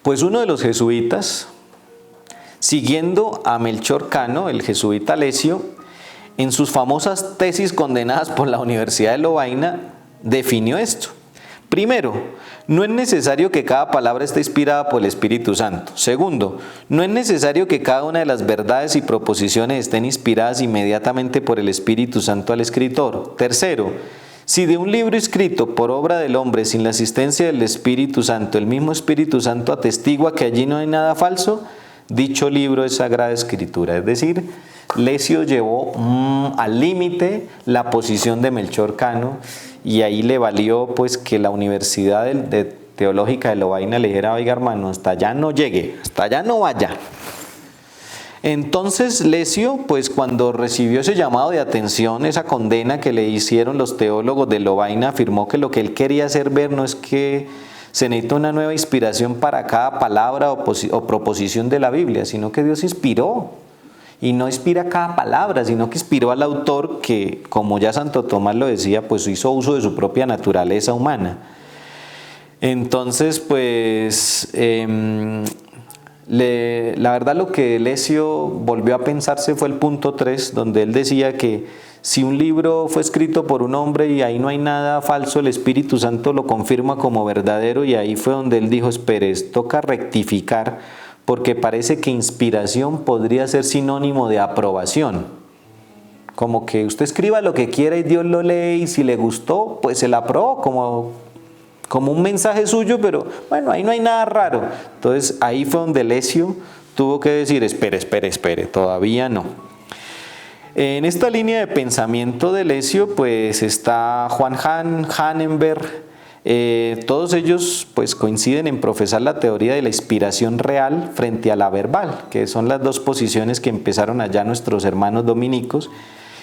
Pues uno de los jesuitas, siguiendo a Melchor Cano, el jesuita Lesio, en sus famosas tesis condenadas por la Universidad de Lovaina, definió esto. Primero, no es necesario que cada palabra esté inspirada por el Espíritu Santo. Segundo, no es necesario que cada una de las verdades y proposiciones estén inspiradas inmediatamente por el Espíritu Santo al escritor. Tercero, si de un libro escrito por obra del hombre sin la asistencia del Espíritu Santo, el mismo Espíritu Santo atestigua que allí no hay nada falso, dicho libro es Sagrada Escritura. Es decir, Lesio llevó al límite la posición de Melchor Cano y ahí le valió pues que la Universidad Teológica de Lovaina le dijera, oiga hermano, hasta allá no llegue, hasta allá no vaya. Entonces Lesio, pues cuando recibió ese llamado de atención, esa condena que le hicieron los teólogos de Lovaina, afirmó que lo que él quería hacer ver no es que se necesita una nueva inspiración para cada palabra o proposición de la Biblia, sino que Dios inspiró. Y no inspira cada palabra, sino que inspiró al autor que, como ya Santo Tomás lo decía, pues hizo uso de su propia naturaleza humana. Entonces, pues, la verdad lo que Lesio volvió a pensarse fue el punto 3, donde él decía que si un libro fue escrito por un hombre y ahí no hay nada falso, el Espíritu Santo lo confirma como verdadero, y ahí fue donde él dijo, espere, toca rectificar, porque parece que inspiración podría ser sinónimo de aprobación. Como que usted escriba lo que quiera y Dios lo lee y si le gustó, pues se la aprobó como un mensaje suyo, pero bueno, ahí no hay nada raro. Entonces ahí fue donde Lesio tuvo que decir, espere, todavía no. En esta línea de pensamiento de Lesio, pues está Juan Hahn, Hahnenberg, todos ellos pues coinciden en profesar la teoría de la inspiración real frente a la verbal, que son las dos posiciones que empezaron allá nuestros hermanos dominicos.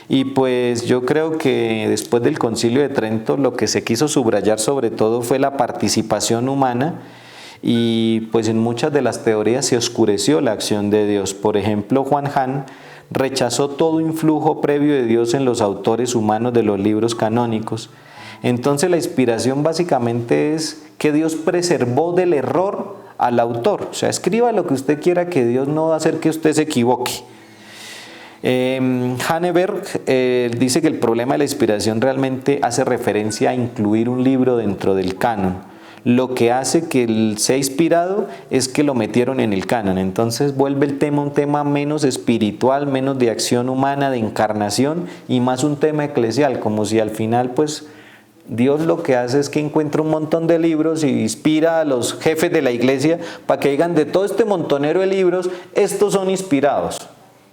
Y pues yo creo que después del Concilio de Trento lo que se quiso subrayar sobre todo fue la participación humana, y pues en muchas de las teorías se oscureció la acción de Dios. Por ejemplo, Juan Hahn rechazó todo influjo previo de Dios en los autores humanos de los libros canónicos. Entonces la inspiración básicamente es que Dios preservó del error al autor. O sea, escriba lo que usted quiera, que Dios no va a hacer que usted se equivoque. Hahnenberg dice que el problema de la inspiración realmente hace referencia a incluir un libro dentro del canon. Lo que hace que él sea inspirado es que lo metieron en el canon. Entonces vuelve el tema un tema menos espiritual, menos de acción humana, de encarnación, y más un tema eclesial, como si al final pues Dios lo que hace es que encuentra un montón de libros y inspira a los jefes de la iglesia para que digan, de todo este montonero de libros, estos son inspirados.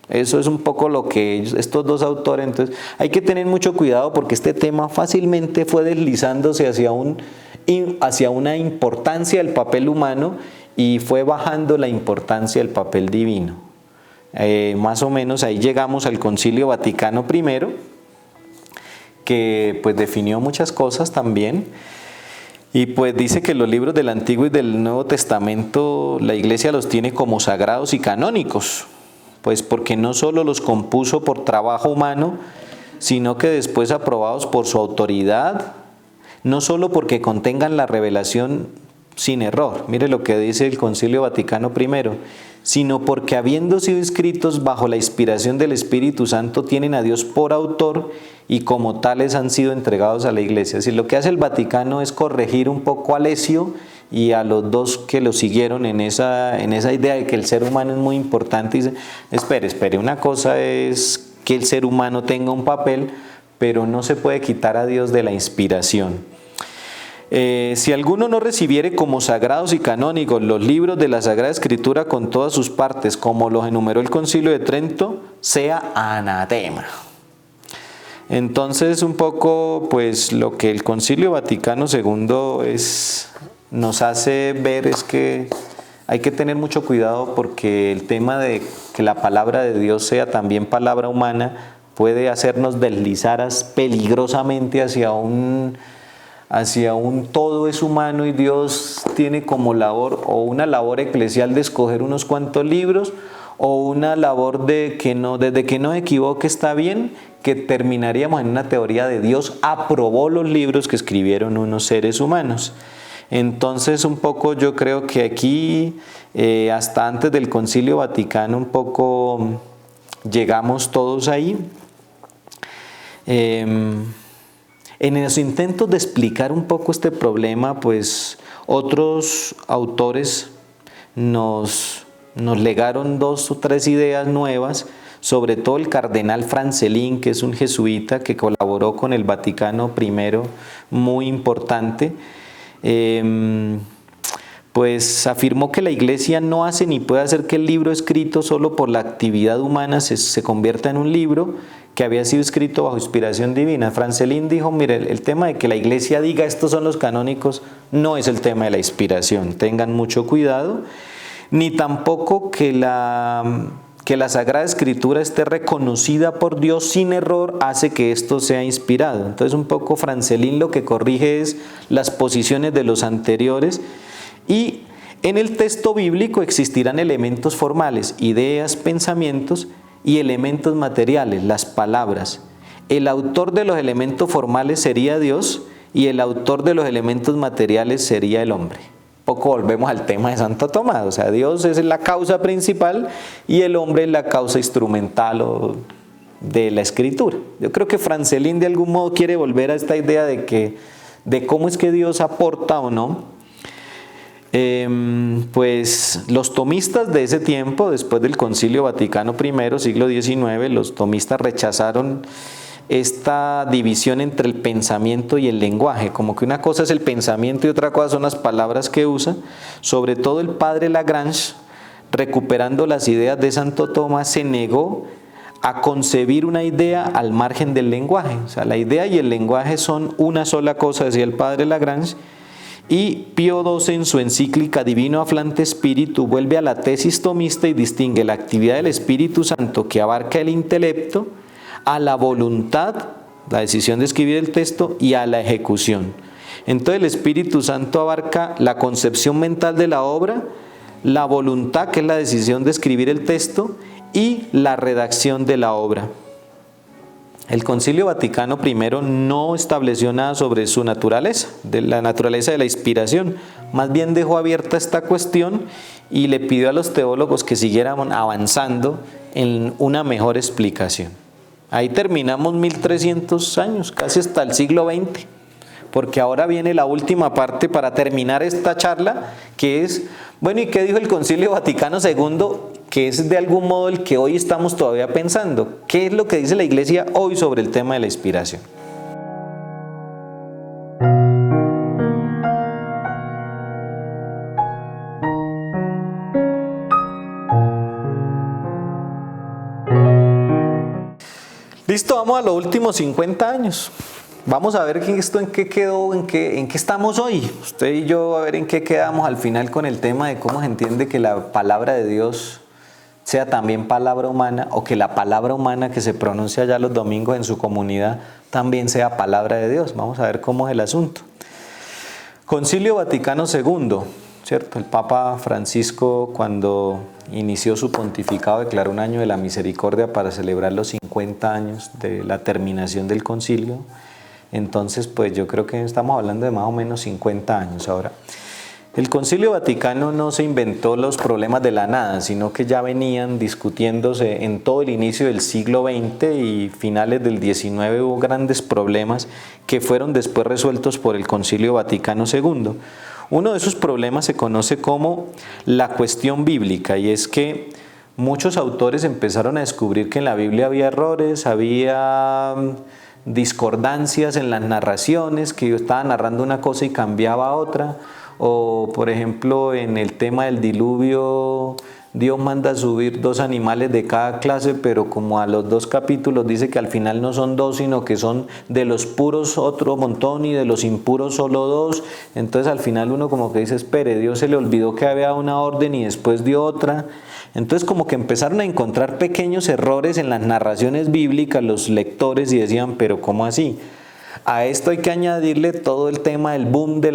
Eso es un poco lo que estos dos autores, entonces hay que tener mucho cuidado porque este tema fácilmente fue deslizándose hacia una importancia del papel humano y fue bajando la importancia del papel divino. Más o menos ahí llegamos al Concilio Vaticano I, que pues definió muchas cosas también, y pues dice que los libros del Antiguo y del Nuevo Testamento la Iglesia los tiene como sagrados y canónicos, pues porque no solo los compuso por trabajo humano, sino que después aprobados por su autoridad, no solo porque contengan la revelación sin error, mire lo que dice el Concilio Vaticano I, sino porque habiendo sido escritos bajo la inspiración del Espíritu Santo, tienen a Dios por autor y como tales han sido entregados a la Iglesia. Si lo que hace el Vaticano es corregir un poco a Alessio y a los dos que lo siguieron en esa idea de que el ser humano es muy importante, dice, espere, una cosa es que el ser humano tenga un papel, pero no se puede quitar a Dios de la inspiración. Si alguno no recibiere como sagrados y canónicos los libros de la Sagrada Escritura con todas sus partes, como los enumeró el Concilio de Trento, sea anatema. Entonces, un poco, pues, lo que el Concilio Vaticano II nos hace ver es que hay que tener mucho cuidado porque el tema de que la palabra de Dios sea también palabra humana puede hacernos deslizar peligrosamente hacia un todo es humano y Dios tiene como labor o una labor eclesial de escoger unos cuantos libros o una labor desde que no se equivoque está bien, que terminaríamos en una teoría de Dios aprobó los libros que escribieron unos seres humanos. Entonces un poco yo creo que aquí hasta antes del Concilio Vaticano un poco llegamos todos ahí. En los intentos de explicar un poco este problema, pues otros autores nos legaron 2 o 3 ideas nuevas, sobre todo el cardenal Francelín, que es un jesuita que colaboró con el Vaticano I, muy importante. Pues afirmó que la Iglesia no hace ni puede hacer que el libro escrito solo por la actividad humana se convierta en un libro que había sido escrito bajo inspiración divina. Francelín dijo, mire, el tema de que la Iglesia diga estos son los canónicos no es el tema de la inspiración, tengan mucho cuidado, ni tampoco que la Sagrada Escritura esté reconocida por Dios sin error hace que esto sea inspirado. Entonces un poco Francelín lo que corrige es las posiciones de los anteriores y en el texto bíblico existirán elementos formales, ideas, pensamientos y elementos materiales, las palabras. El autor de los elementos formales sería Dios y el autor de los elementos materiales sería el hombre. Poco volvemos al tema de Santo Tomás, o sea, Dios es la causa principal y el hombre es la causa instrumental de la escritura. Yo creo que Francelín de algún modo quiere volver a esta idea de cómo es que Dios aporta o no. Pues los tomistas de ese tiempo, después del Concilio Vaticano I, siglo XIX, los tomistas rechazaron esta división entre el pensamiento y el lenguaje, como que una cosa es el pensamiento y otra cosa son las palabras que usa. Sobre todo el padre Lagrange, recuperando las ideas de Santo Tomás, se negó a concebir una idea al margen del lenguaje. O sea, la idea y el lenguaje son una sola cosa, decía el padre Lagrange. Y Pío XII en su encíclica Divino Aflante Spiritu vuelve a la tesis tomista y distingue la actividad del Espíritu Santo que abarca el intelecto, a la voluntad, la decisión de escribir el texto, y a la ejecución. Entonces el Espíritu Santo abarca la concepción mental de la obra, la voluntad, que es la decisión de escribir el texto, y la redacción de la obra. El Concilio Vaticano I no estableció nada sobre su naturaleza, de la naturaleza de la inspiración. Más bien dejó abierta esta cuestión y le pidió a los teólogos que siguieran avanzando en una mejor explicación. Ahí terminamos 1300 años, casi hasta el siglo XX, porque ahora viene la última parte para terminar esta charla, que es, bueno, ¿y qué dijo el Concilio Vaticano II? Que es de algún modo el que hoy estamos todavía pensando. ¿Qué es lo que dice la Iglesia hoy sobre el tema de la inspiración? Listo, vamos a los últimos 50 años. Vamos a ver en qué quedó, en qué estamos hoy. Usted y yo, a ver en qué quedamos al final con el tema de cómo se entiende que la palabra de Dios sea también palabra humana, o que la palabra humana que se pronuncia allá los domingos en su comunidad también sea palabra de Dios. Vamos a ver cómo es el asunto. Concilio Vaticano II, ¿cierto? El Papa Francisco, cuando inició su pontificado, declaró un año de la misericordia para celebrar los 50 años de la terminación del concilio. Entonces, pues yo creo que estamos hablando de más o menos 50 años ahora. El Concilio Vaticano no se inventó los problemas de la nada, sino que ya venían discutiéndose en todo el inicio del siglo XX y finales del XIX hubo grandes problemas que fueron después resueltos por el Concilio Vaticano II. Uno de esos problemas se conoce como la cuestión bíblica y es que muchos autores empezaron a descubrir que en la Biblia había errores, había discordancias en las narraciones, que yo estaba narrando una cosa y cambiaba a otra. O por ejemplo en el tema del diluvio, Dios manda subir 2 animales de cada clase, pero como a los 2 capítulos dice que al final no son 2, sino que son de los puros otro montón y de los impuros solo 2. Entonces al final uno como que dice, espere, Dios se le olvidó que había una orden y después dio otra. Entonces como que empezaron a encontrar pequeños errores en las narraciones bíblicas los lectores y decían, pero ¿cómo así? A esto hay que añadirle todo el tema del boom de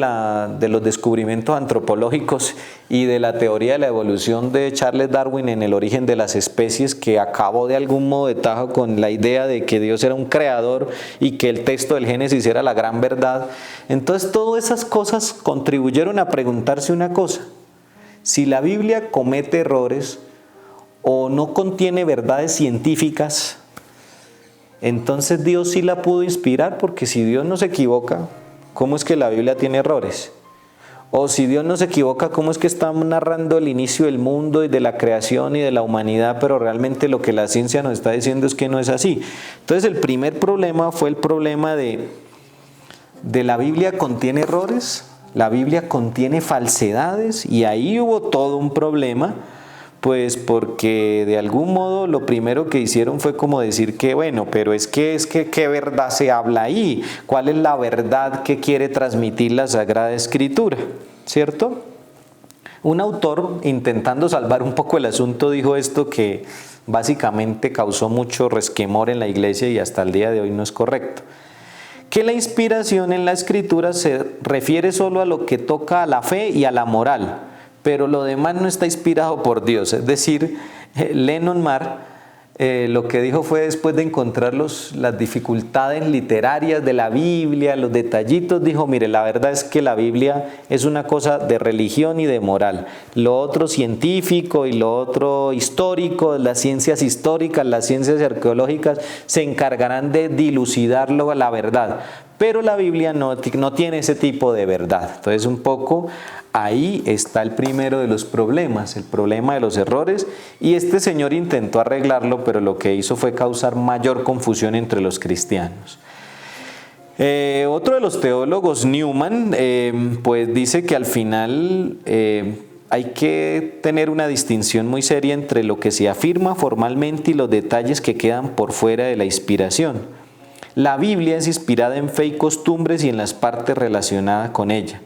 los descubrimientos antropológicos y de la teoría de la evolución de Charles Darwin en el origen de las especies, que acabó de algún modo de tajo con la idea de que Dios era un creador y que el texto del Génesis era la gran verdad. Entonces todas esas cosas contribuyeron a preguntarse una cosa: si la Biblia comete errores o no contiene verdades científicas, entonces Dios sí la pudo inspirar, porque si Dios no se equivoca, ¿cómo es que la Biblia tiene errores? O si Dios no se equivoca, ¿cómo es que está narrando el inicio del mundo y de la creación y de la humanidad, pero realmente lo que la ciencia nos está diciendo es que no es así? Entonces el primer problema fue el problema de la Biblia contiene errores, la Biblia contiene falsedades, y ahí hubo todo un problema. Pues porque de algún modo lo primero que hicieron fue como decir que bueno, pero es que ¿qué verdad se habla ahí? ¿Cuál es la verdad que quiere transmitir la Sagrada Escritura? ¿Cierto? Un autor, intentando salvar un poco el asunto, dijo esto que básicamente causó mucho resquemor en la iglesia y hasta el día de hoy no es correcto. Que la inspiración en la Escritura se refiere solo a lo que toca a la fe y a la moral, pero lo demás no está inspirado por Dios. Es decir, Lennon Marr lo que dijo fue, después de encontrar las dificultades literarias de la Biblia, los detallitos, dijo, mire, la verdad es que la Biblia es una cosa de religión y de moral. Lo otro científico y lo otro histórico, las ciencias históricas, las ciencias arqueológicas, se encargarán de dilucidarlo a la verdad. Pero la Biblia no tiene ese tipo de verdad. Entonces un poco ahí está el primero de los problemas, el problema de los errores, y este señor intentó arreglarlo, pero lo que hizo fue causar mayor confusión entre los cristianos. Otro de los teólogos, Newman, pues dice que al final hay que tener una distinción muy seria entre lo que se afirma formalmente y los detalles que quedan por fuera de la inspiración. La Biblia es inspirada en fe y costumbres y en las partes relacionadas con ella.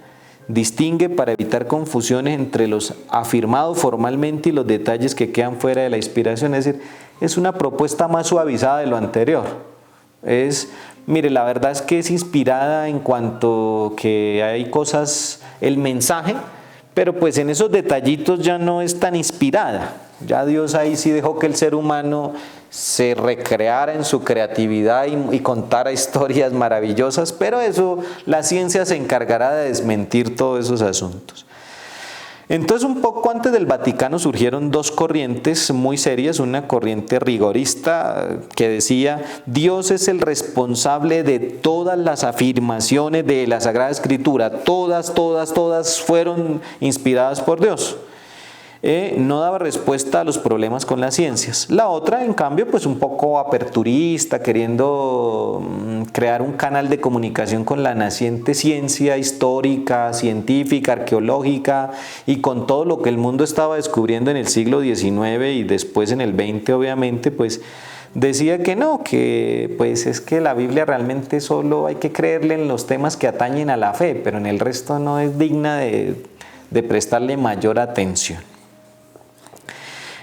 Distingue para evitar confusiones entre los afirmados formalmente y los detalles que quedan fuera de la inspiración. Es decir, es una propuesta más suavizada de lo anterior. Mire, la verdad es que es inspirada en cuanto que hay cosas, el mensaje, pero pues en esos detallitos ya no es tan inspirada. Ya Dios ahí sí dejó que el ser humano se recreara en su creatividad y contara historias maravillosas, pero eso la ciencia se encargará de desmentir todos esos asuntos. Entonces, un poco antes del Vaticano surgieron dos corrientes muy serias, una corriente rigorista que decía Dios es el responsable de todas las afirmaciones de la Sagrada Escritura, todas fueron inspiradas por Dios. No daba respuesta a los problemas con las ciencias. La otra, en cambio, pues un poco aperturista, queriendo crear un canal de comunicación con la naciente ciencia histórica, científica, arqueológica y con todo lo que el mundo estaba descubriendo en el siglo XIX y después en el XX, obviamente, pues decía que no, que pues es que la Biblia realmente solo hay que creerle en los temas que atañen a la fe, pero en el resto no es digna de prestarle mayor atención.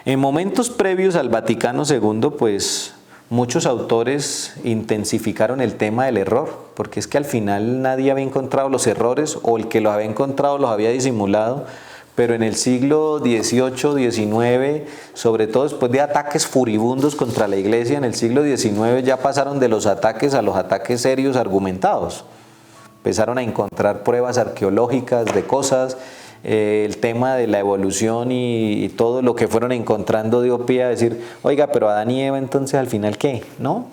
En momentos previos al Vaticano II, pues muchos autores intensificaron el tema del error, porque es que al final nadie había encontrado los errores, o el que los había encontrado los había disimulado, pero en el siglo XVIII, XIX, sobre todo después de ataques furibundos contra la iglesia, en el siglo XIX ya pasaron de los ataques a los ataques serios argumentados. Empezaron a encontrar pruebas arqueológicas de cosas, el tema de la evolución y todo lo que fueron encontrando dio pie a decir, oiga, pero Adán y Eva entonces al final ¿qué? ¿No?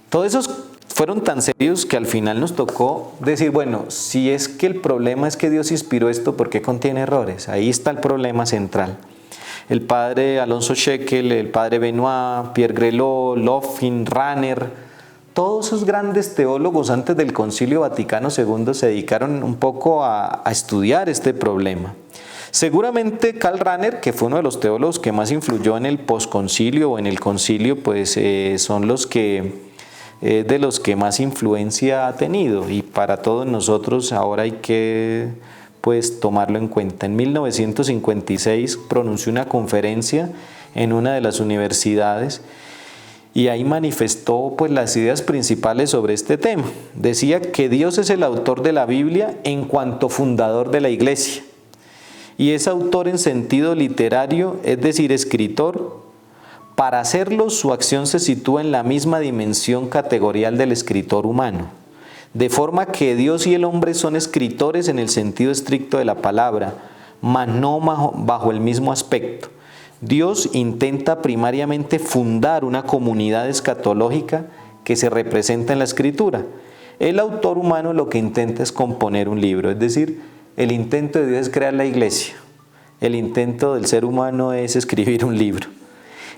Todos esos fueron tan serios que al final nos tocó decir, bueno, si es que el problema es que Dios inspiró esto, ¿por qué contiene errores? Ahí está el problema central. El padre Alonso Shekel, el padre Benoit, Pierre Grelot, Loffin, Rahner, todos esos grandes teólogos antes del Concilio Vaticano II se dedicaron un poco a estudiar este problema. Seguramente Karl Rahner, que fue uno de los teólogos que más influyó en el posconcilio o en el concilio, pues son los que de los que más influencia ha tenido, y para todos nosotros ahora hay que pues tomarlo en cuenta. En 1956 pronunció una conferencia en una de las universidades y ahí manifestó pues las ideas principales sobre este tema. Decía que Dios es el autor de la Biblia en cuanto fundador de la iglesia, y es autor en sentido literario, es decir, escritor. Para hacerlo, su acción se sitúa en la misma dimensión categorial del escritor humano, de forma que Dios y el hombre son escritores en el sentido estricto de la palabra, mas no bajo el mismo aspecto. Dios intenta primariamente fundar una comunidad escatológica que se representa en la Escritura. El autor humano lo que intenta es componer un libro, es decir, el intento de Dios es crear la iglesia, el intento del ser humano es escribir un libro.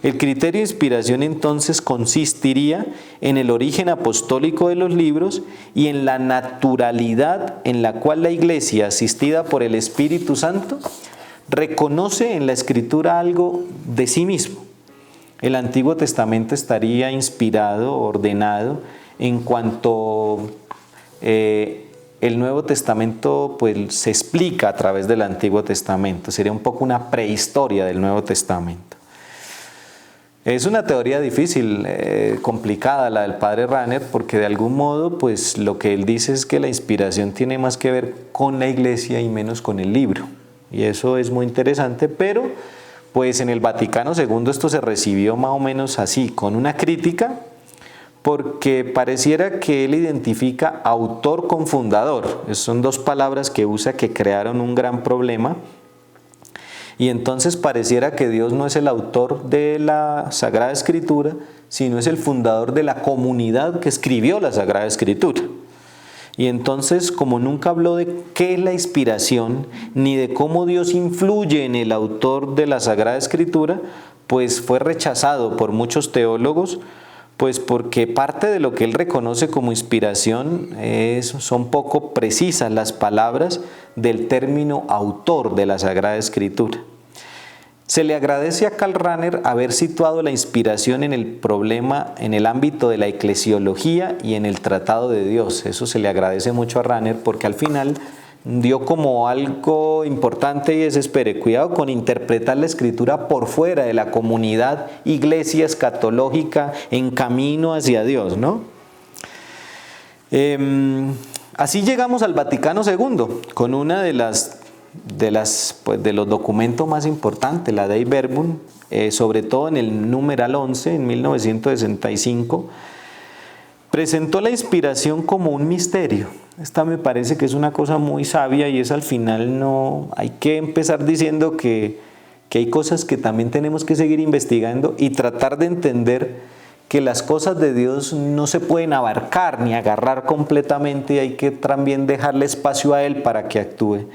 El criterio de inspiración entonces consistiría en el origen apostólico de los libros y en la naturalidad en la cual la Iglesia, asistida por el Espíritu Santo, reconoce en la Escritura algo de sí mismo. El Antiguo Testamento estaría inspirado, ordenado, en cuanto el Nuevo Testamento pues, se explica a través del Antiguo Testamento. Sería un poco una prehistoria del Nuevo Testamento. Es una teoría difícil, complicada la del padre Rahner, porque de algún modo pues lo que él dice es que la inspiración tiene más que ver con la iglesia y menos con el libro. Y eso es muy interesante, pero pues en el Vaticano II esto se recibió más o menos así, con una crítica, porque pareciera que él identifica autor con fundador. Son dos palabras que usa que crearon un gran problema. Y entonces pareciera que Dios no es el autor de la Sagrada Escritura, sino es el fundador de la comunidad que escribió la Sagrada Escritura. Y entonces, como nunca habló de qué es la inspiración, ni de cómo Dios influye en el autor de la Sagrada Escritura, pues fue rechazado por muchos teólogos, pues porque parte de lo que él reconoce como inspiración son poco precisas las palabras del término autor de la Sagrada Escritura. Se le agradece a Karl Rahner haber situado la inspiración en el problema, en el ámbito de la eclesiología y en el tratado de Dios. Eso se le agradece mucho a Rahner porque al final dio como algo importante y es, espere, cuidado con interpretar la Escritura por fuera de la comunidad iglesia escatológica en camino hacia Dios, ¿no? Así llegamos al Vaticano II, con una de los documentos más importantes, la Dei Verbum, sobre todo en el numeral 11, en 1965, presentó la inspiración como un misterio. Esta me parece que es una cosa muy sabia y es al final no hay que empezar diciendo que hay cosas que también tenemos que seguir investigando y tratar de entender que las cosas de Dios no se pueden abarcar ni agarrar completamente y hay que también dejarle espacio a Él para que actúe.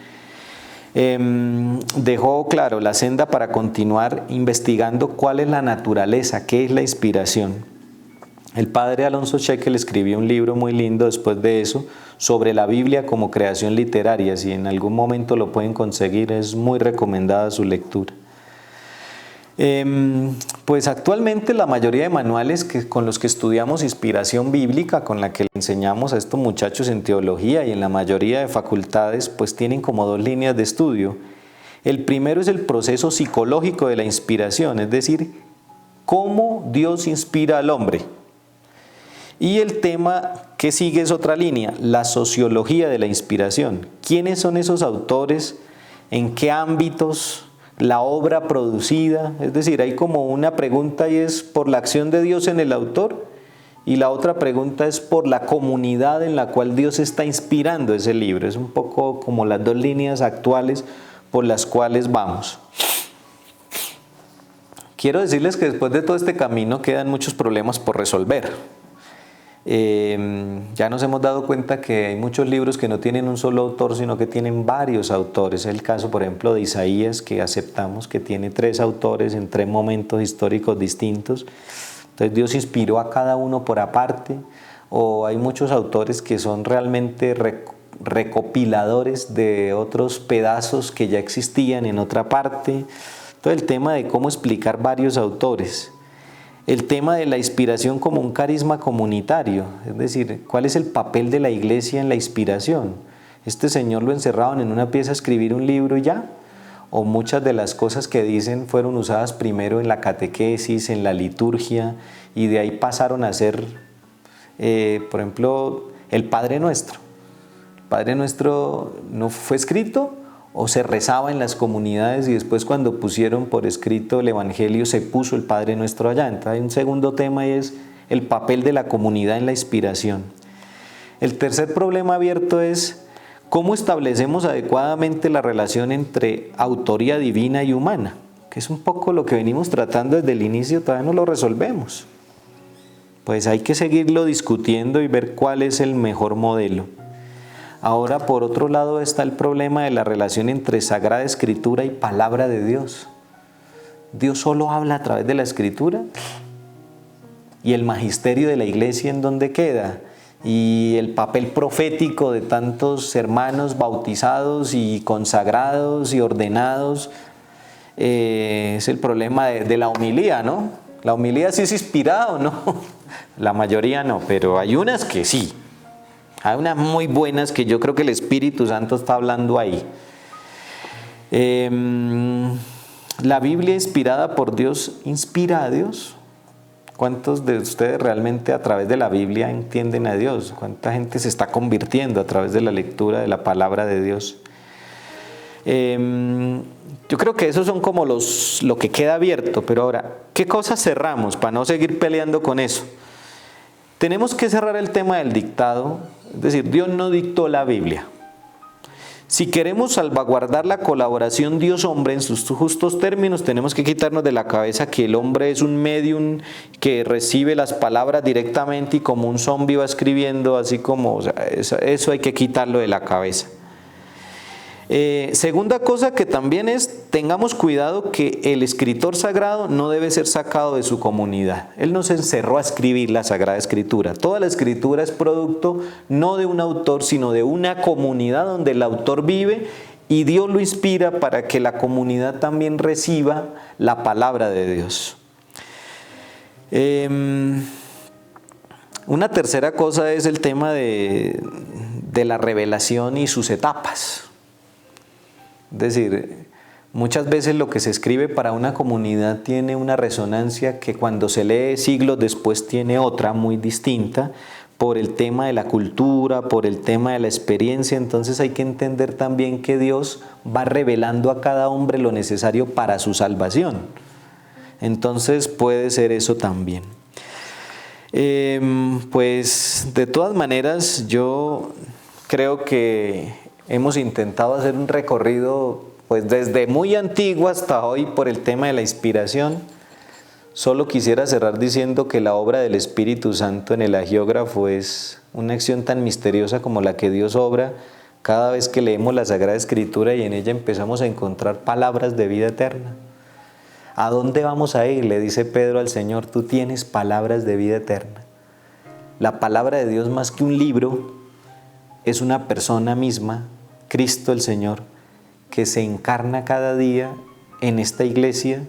Dejó claro la senda para continuar investigando cuál es la naturaleza, qué es la inspiración. El padre Alonso Shekel escribió un libro muy lindo después de eso sobre la Biblia como creación literaria. Si en algún momento lo pueden conseguir, es muy recomendada su lectura. Pues actualmente la mayoría de manuales con los que estudiamos inspiración bíblica, con la que le enseñamos a estos muchachos en teología y en la mayoría de facultades, pues tienen como dos líneas de estudio. El primero es el proceso psicológico de la inspiración, es decir, cómo Dios inspira al hombre. Y el tema que sigue es otra línea, la sociología de la inspiración. ¿Quiénes son esos autores en qué ámbitos, la obra producida. Es decir, hay como una pregunta y es por la acción de Dios en el autor, y la otra pregunta es por la comunidad en la cual Dios está inspirando ese libro. Es un poco como las dos líneas actuales por las cuales vamos. Quiero decirles que después de todo este camino quedan muchos problemas por resolver. Ya nos hemos dado cuenta que hay muchos libros que no tienen un solo autor, sino que tienen varios autores. Es el caso, por ejemplo, de Isaías, que aceptamos que tiene 3 autores en 3 momentos históricos distintos. Entonces Dios inspiró a cada uno por aparte, o hay muchos autores que son realmente recopiladores de otros pedazos que ya existían en otra parte. Entonces el tema de cómo explicar varios autores. El tema de la inspiración como un carisma comunitario, es decir, ¿cuál es el papel de la iglesia en la inspiración? ¿Este señor lo encerraron en una pieza a escribir un libro y ya? ¿O muchas de las cosas que dicen fueron usadas primero en la catequesis, en la liturgia, y de ahí pasaron a ser, por ejemplo, el Padre Nuestro? ¿El Padre Nuestro no fue escrito o se rezaba en las comunidades y después cuando pusieron por escrito el Evangelio se puso el Padre Nuestro allá? Entonces hay un segundo tema y es el papel de la comunidad en la inspiración. El tercer problema abierto es ¿cómo establecemos adecuadamente la relación entre autoría divina y humana? Que es un poco lo que venimos tratando desde el inicio, todavía no lo resolvemos. Pues hay que seguirlo discutiendo y ver cuál es el mejor modelo. Ahora, por otro lado, está el problema de la relación entre Sagrada Escritura y Palabra de Dios. ¿Dios solo habla a través de la Escritura? ¿Y el magisterio de la Iglesia en dónde queda? Y el papel profético de tantos hermanos bautizados y consagrados y ordenados, es el problema de la homilía, ¿no? ¿La homilía sí es inspirada o no? La mayoría no, pero hay unas que sí. Hay unas muy buenas que yo creo que el Espíritu Santo está hablando ahí. La Biblia inspirada por Dios, ¿inspira a Dios? ¿Cuántos de ustedes realmente a través de la Biblia entienden a Dios? ¿Cuánta gente se está convirtiendo a través de la lectura de la palabra de Dios? Yo creo que esos son como lo que queda abierto, pero ahora, ¿qué cosas cerramos para no seguir peleando con eso? Tenemos que cerrar el tema del dictado, es decir, Dios no dictó la Biblia. Si queremos salvaguardar la colaboración Dios-hombre en sus justos términos, tenemos que quitarnos de la cabeza que el hombre es un medium que recibe las palabras directamente y como un zombi va escribiendo, así como, o sea, eso hay que quitarlo de la cabeza. Segunda cosa que también es, tengamos cuidado que el escritor sagrado no debe ser sacado de su comunidad. Él no se encerró a escribir la Sagrada Escritura. Toda la Escritura es producto no de un autor, sino de una comunidad donde el autor vive y Dios lo inspira para que la comunidad también reciba la palabra de Dios. Una tercera cosa es el tema de la revelación y sus etapas. Es decir, muchas veces lo que se escribe para una comunidad tiene una resonancia que cuando se lee siglos después tiene otra muy distinta por el tema de la cultura, por el tema de la experiencia. Entonces hay que entender también que Dios va revelando a cada hombre lo necesario para su salvación. Entonces puede ser eso también. Pues de todas maneras yo creo que hemos intentado hacer un recorrido pues desde muy antiguo hasta hoy por el tema de la inspiración. Solo quisiera cerrar diciendo que la obra del Espíritu Santo en el hagiógrafo es una acción tan misteriosa como la que Dios obra cada vez que leemos la Sagrada Escritura y en ella empezamos a encontrar palabras de vida eterna. ¿A dónde vamos a ir? Le dice Pedro al Señor, tú tienes palabras de vida eterna. La palabra de Dios más que un libro es una persona misma, Cristo el Señor, que se encarna cada día en esta iglesia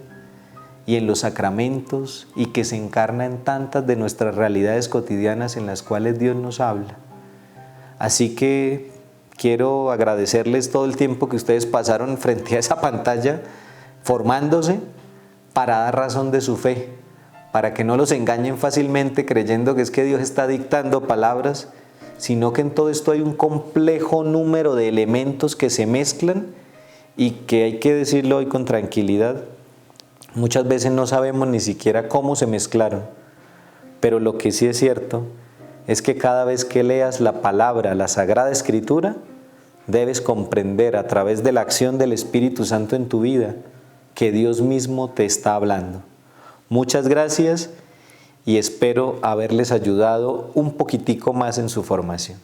y en los sacramentos y que se encarna en tantas de nuestras realidades cotidianas en las cuales Dios nos habla. Así que quiero agradecerles todo el tiempo que ustedes pasaron frente a esa pantalla formándose para dar razón de su fe, para que no los engañen fácilmente creyendo que es que Dios está dictando palabras, sino que en todo esto hay un complejo número de elementos que se mezclan y que hay que decirlo hoy con tranquilidad, muchas veces no sabemos ni siquiera cómo se mezclaron, pero lo que sí es cierto es que cada vez que leas la palabra, la Sagrada Escritura, debes comprender a través de la acción del Espíritu Santo en tu vida que Dios mismo te está hablando. Muchas gracias y espero haberles ayudado un poquitico más en su formación.